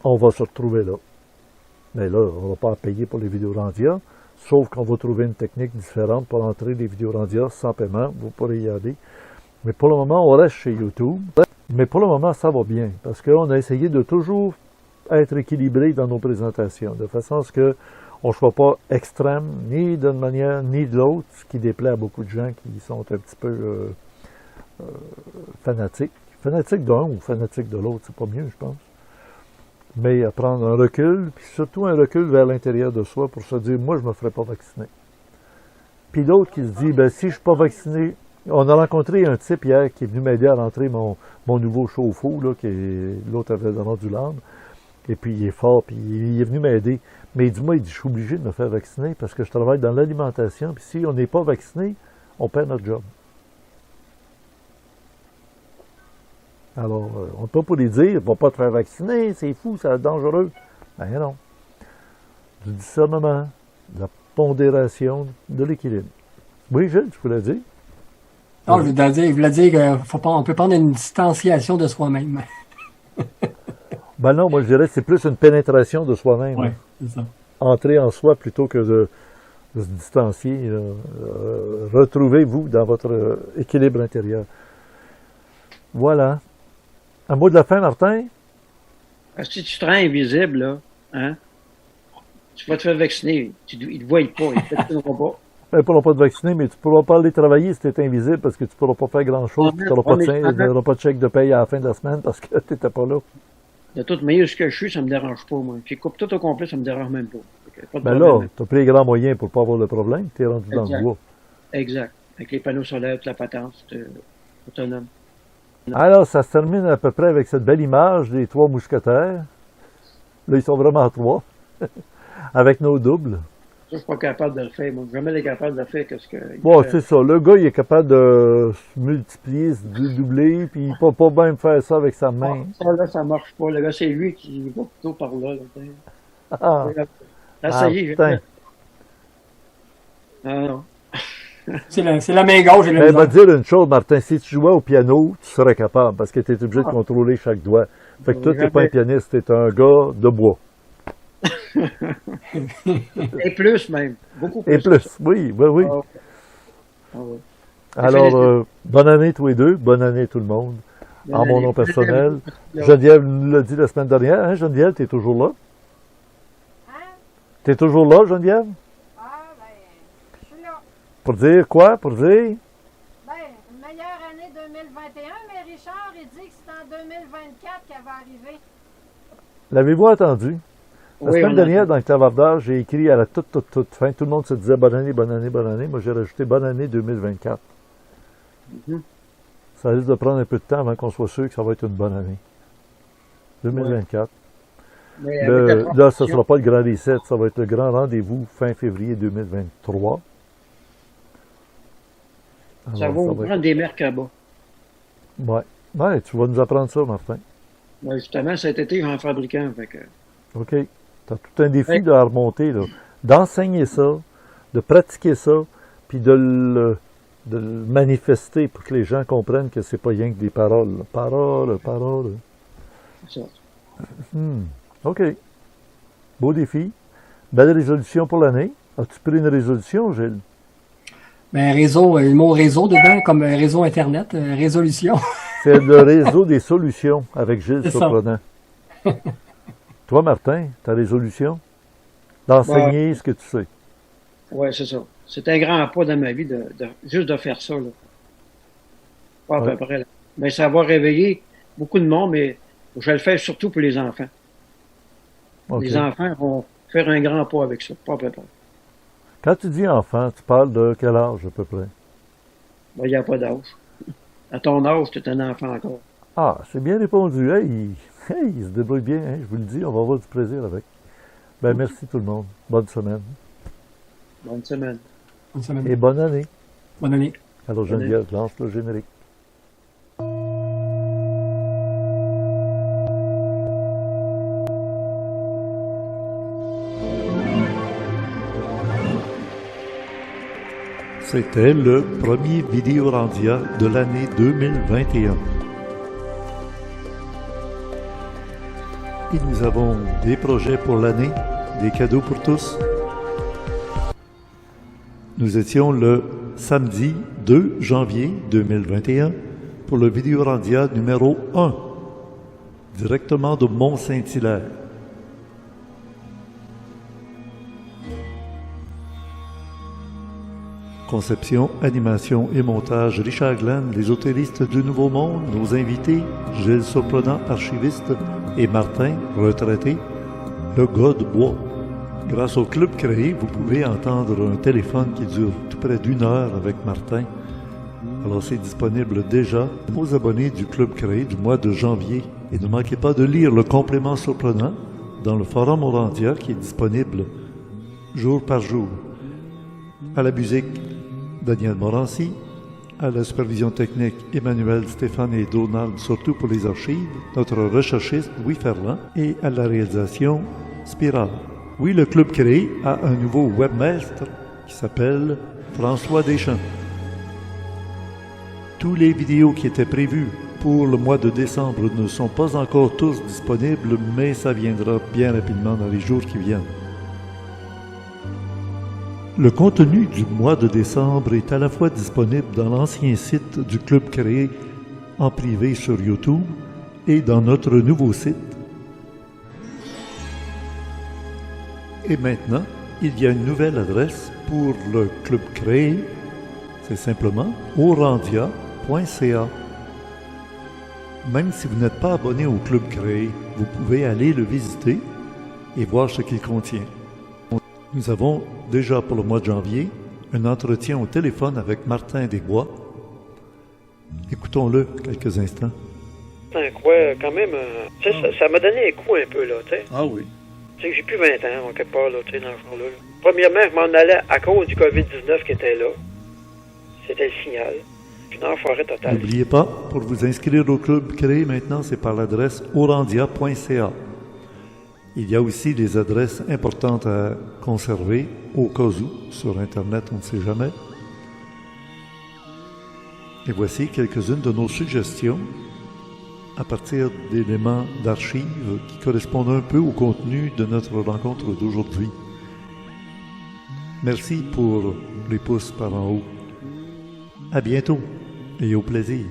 S1: on va se retrouver là. Mais là, on ne va pas payer pour les vidéos Landia, sauf qu'on va trouver une technique différente pour entrer les vidéos Landia sans paiement. Vous pourrez y aller. Mais pour le moment, on reste chez YouTube. Mais pour le moment, ça va bien, parce qu'on a essayé de toujours être équilibré dans nos présentations, de façon à ce qu'on ne soit pas extrême, ni d'une manière, ni de l'autre, ce qui déplaît à beaucoup de gens qui sont un petit peu fanatiques. Fanatiques d'un ou fanatiques de l'autre, c'est pas mieux, je pense. Mais à prendre un recul, puis surtout un recul vers l'intérieur de soi pour se dire, moi, je ne me ferai pas vacciner. Puis l'autre qui se dit, ben si je ne suis pas vacciné. On a rencontré un type hier qui est venu m'aider à rentrer mon nouveau chauffe-eau, là, qui est l'autre avait rendu l'âme. Et puis il est fort, puis il est venu m'aider. Mais il dit, moi, il dit, je suis obligé de me faire vacciner parce que je travaille dans l'alimentation, puis si on n'est pas vacciné, on perd notre job. Alors, on ne peut pas lui dire, va pas te faire vacciner, c'est fou, c'est dangereux. Ben non. Du discernement, de la pondération, de l'équilibre. Oui, Gilles, tu voulais dire?
S2: Non, je voulais dire qu'on peut prendre une distanciation de soi-même.
S1: Ben non, moi je dirais que c'est plus une pénétration de soi-même.
S2: Oui, c'est ça.
S1: Entrer en soi plutôt que de se distancier. Retrouvez-vous dans votre équilibre intérieur. Voilà. Un mot de la fin, Martin?
S3: Si tu te rends invisible, là, hein, tu vas te faire vacciner. Ils ne te voient pas, ils ne te vaccineront pas.
S1: Ils ne pourront pas te vacciner, mais tu ne pourras pas aller travailler si tu es invisible parce que tu ne pourras pas faire grand-chose. Tu n'auras pas de chèque de paye à la fin de la semaine parce que tu n'étais pas là.
S3: De toute manière, ce que je suis, ça ne me dérange pas, moi. Si je coupe tout au complet, ça ne me dérange même pas. Pas de
S1: Ben
S3: problème.
S1: là, tu as pris les grands moyens pour ne pas avoir de problème. Tu es rendu dans le bois.
S3: Exact. Avec les panneaux solaires, toute la patente, c'est autonome.
S1: Alors, ça se termine à peu près avec cette belle image des 3 mousquetaires. Là, ils sont vraiment 3. Avec nos doubles.
S3: Ça, je suis pas capable de le faire. Moi, jamais été capable de le faire. Qu'est-ce que.
S1: Bon, c'est ça. Le gars, il est capable de se multiplier, se doubler, puis il peut pas même faire ça avec sa main.
S3: Ça, là, ça marche pas. Le gars, c'est lui qui va plutôt par là.
S1: Ah,
S3: Là, ça y est,
S1: putain.
S3: Ah non.
S2: C'est la main gauche et la
S1: Mais
S2: misère.
S1: va dire une chose, Martin, si tu jouais au piano, tu serais capable, parce que tu es obligé de contrôler chaque doigt. Fait que toi, tu n'es pas un pianiste, tu es un gars de bois.
S3: Et plus même. Beaucoup plus.
S1: Et plus, oui, oui, oui.
S3: Ah, ouais. Ah, ouais.
S1: Alors, bonne année tous les deux, bonne année tout le monde. En mon nom personnel. Geneviève nous l'a dit la semaine dernière, hein, Geneviève, tu es toujours là?
S4: Hein?
S1: Tu es toujours là, Geneviève?
S4: Ah, ben, je suis là.
S1: Pour dire quoi? Pour dire?
S4: Ben, une meilleure année 2021, mais Richard, il dit que c'est en 2024 qu'elle va arriver.
S1: L'avez-vous entendu? La
S3: Oui,
S1: semaine
S3: on
S1: dernière,
S3: a-
S1: dans le clavardage, j'ai écrit à la toute fin, tout le monde se disait bonne année, bonne année, bonne année. Moi, j'ai rajouté bonne année 2024.
S3: Mhm.
S1: ça risque de prendre un peu de temps avant qu'on soit sûr que ça va être une bonne année. 2024.
S3: Mais avec la
S1: Là, ce ne sera pas le grand reset, ça va être le grand rendez-vous fin février 2023.
S3: ça
S1: Alors,
S3: va vous prendre des Merkabas.
S1: Ouais. Ouais, tu vas nous apprendre ça, Martin.
S3: Ouais, justement, cet été, j'en fabrique un. Fait que,
S1: OK. Tu as tout un défi
S3: Ouais.
S1: de la remonter, là. D'enseigner ça, de pratiquer ça, puis de le manifester pour que les gens comprennent que c'est pas rien que des paroles. Là. Paroles, paroles.
S3: c'est ça.
S1: OK. Beau défi. Belle résolution pour l'année. As-tu pris une résolution, Gilles?
S2: Ben, réseau, le mot réseau dedans, comme réseau Internet, résolution.
S1: C'est le réseau des solutions avec Gilles
S2: C'est ça.
S1: Surprenant. Toi, Martin, ta résolution? D'enseigner ce que tu sais.
S3: Oui, c'est ça. C'est un grand pas dans ma vie juste de faire ça. Là. Pas à
S1: Ouais.
S3: peu près. Là. Mais ça va réveiller beaucoup de monde, mais je le fais surtout pour les enfants.
S1: OK.
S3: Les enfants vont faire un grand pas avec ça. Pas à peu près.
S1: Quand tu dis enfant, tu parles de quel âge à peu près?
S3: Il n'y a pas d'âge. À ton âge, tu es un enfant encore.
S1: Ah, c'est bien répondu. Hey, il se débrouille bien, hein, je vous le dis, on va avoir du plaisir avec. Ben, merci tout le monde. Bonne semaine.
S3: Bonne semaine.
S2: Bonne semaine.
S1: Et bonne année.
S2: Bonne année.
S1: Alors,
S3: Bonne
S1: Geneviève, lance le générique. C'était le premier Vidéorandia de l'année 2021. Et nous avons des projets pour l'année, des cadeaux pour tous. Nous étions le samedi 2 janvier 2021 pour le Vidéorandia numéro 1, directement de Mont-Saint-Hilaire. Conception, animation et montage, Richard Glenn, les hôtellistes du Nouveau Monde, nos invités, Gilles Surprenant, archiviste, et Martin, retraité, le gars de bois. Grâce au club créé, vous pouvez entendre un téléphone qui dure tout près d'1 heure avec Martin. Alors c'est disponible déjà aux abonnés du club créé du mois de janvier. Et ne manquez pas de lire le complément Surprenant dans le forum Orandia qui est disponible jour par jour. À la musique, Daniel Morancy. À la supervision technique, Emmanuel, Stéphane et Donald, surtout pour les archives. Notre recherchiste, Louis Ferland. Et à la réalisation, Spiral. Oui, le club créé a un nouveau webmaster qui s'appelle François Deschamps. Tous les vidéos qui étaient prévues pour le mois de décembre ne sont pas encore tous disponibles, mais ça viendra bien rapidement dans les jours qui viennent. Le contenu du mois de décembre est à la fois disponible dans l'ancien site du club créé en privé sur YouTube et dans notre nouveau site. Et maintenant, il y a une nouvelle adresse pour le club créé. C'est simplement orandia.ca. Même si vous n'êtes pas abonné au club créé, vous pouvez aller le visiter et voir ce qu'il contient. Nous avons déjà pour le mois de janvier un entretien au téléphone avec Martin Desbois. Écoutons-le quelques instants.
S5: Un quoi, quand même, tu sais, ça m'a donné un coup un peu, là, tu sais.
S1: Ah oui.
S5: Tu sais, j'ai plus 20 ans, en quelque part, là, tu sais, dans ce genre-là. Premièrement, je m'en allais à cause du COVID-19 qui était là. C'était le signal. Puis une enfoirée totale.
S1: N'oubliez pas, pour vous inscrire au club créé maintenant, c'est par l'adresse orandia.ca. Il y a aussi des adresses importantes à conserver, au cas où, sur Internet, on ne sait jamais. Et voici quelques-unes de nos suggestions à partir d'éléments d'archives qui correspondent un peu au contenu de notre rencontre d'aujourd'hui. Merci pour les pouces par en haut. À bientôt et au plaisir.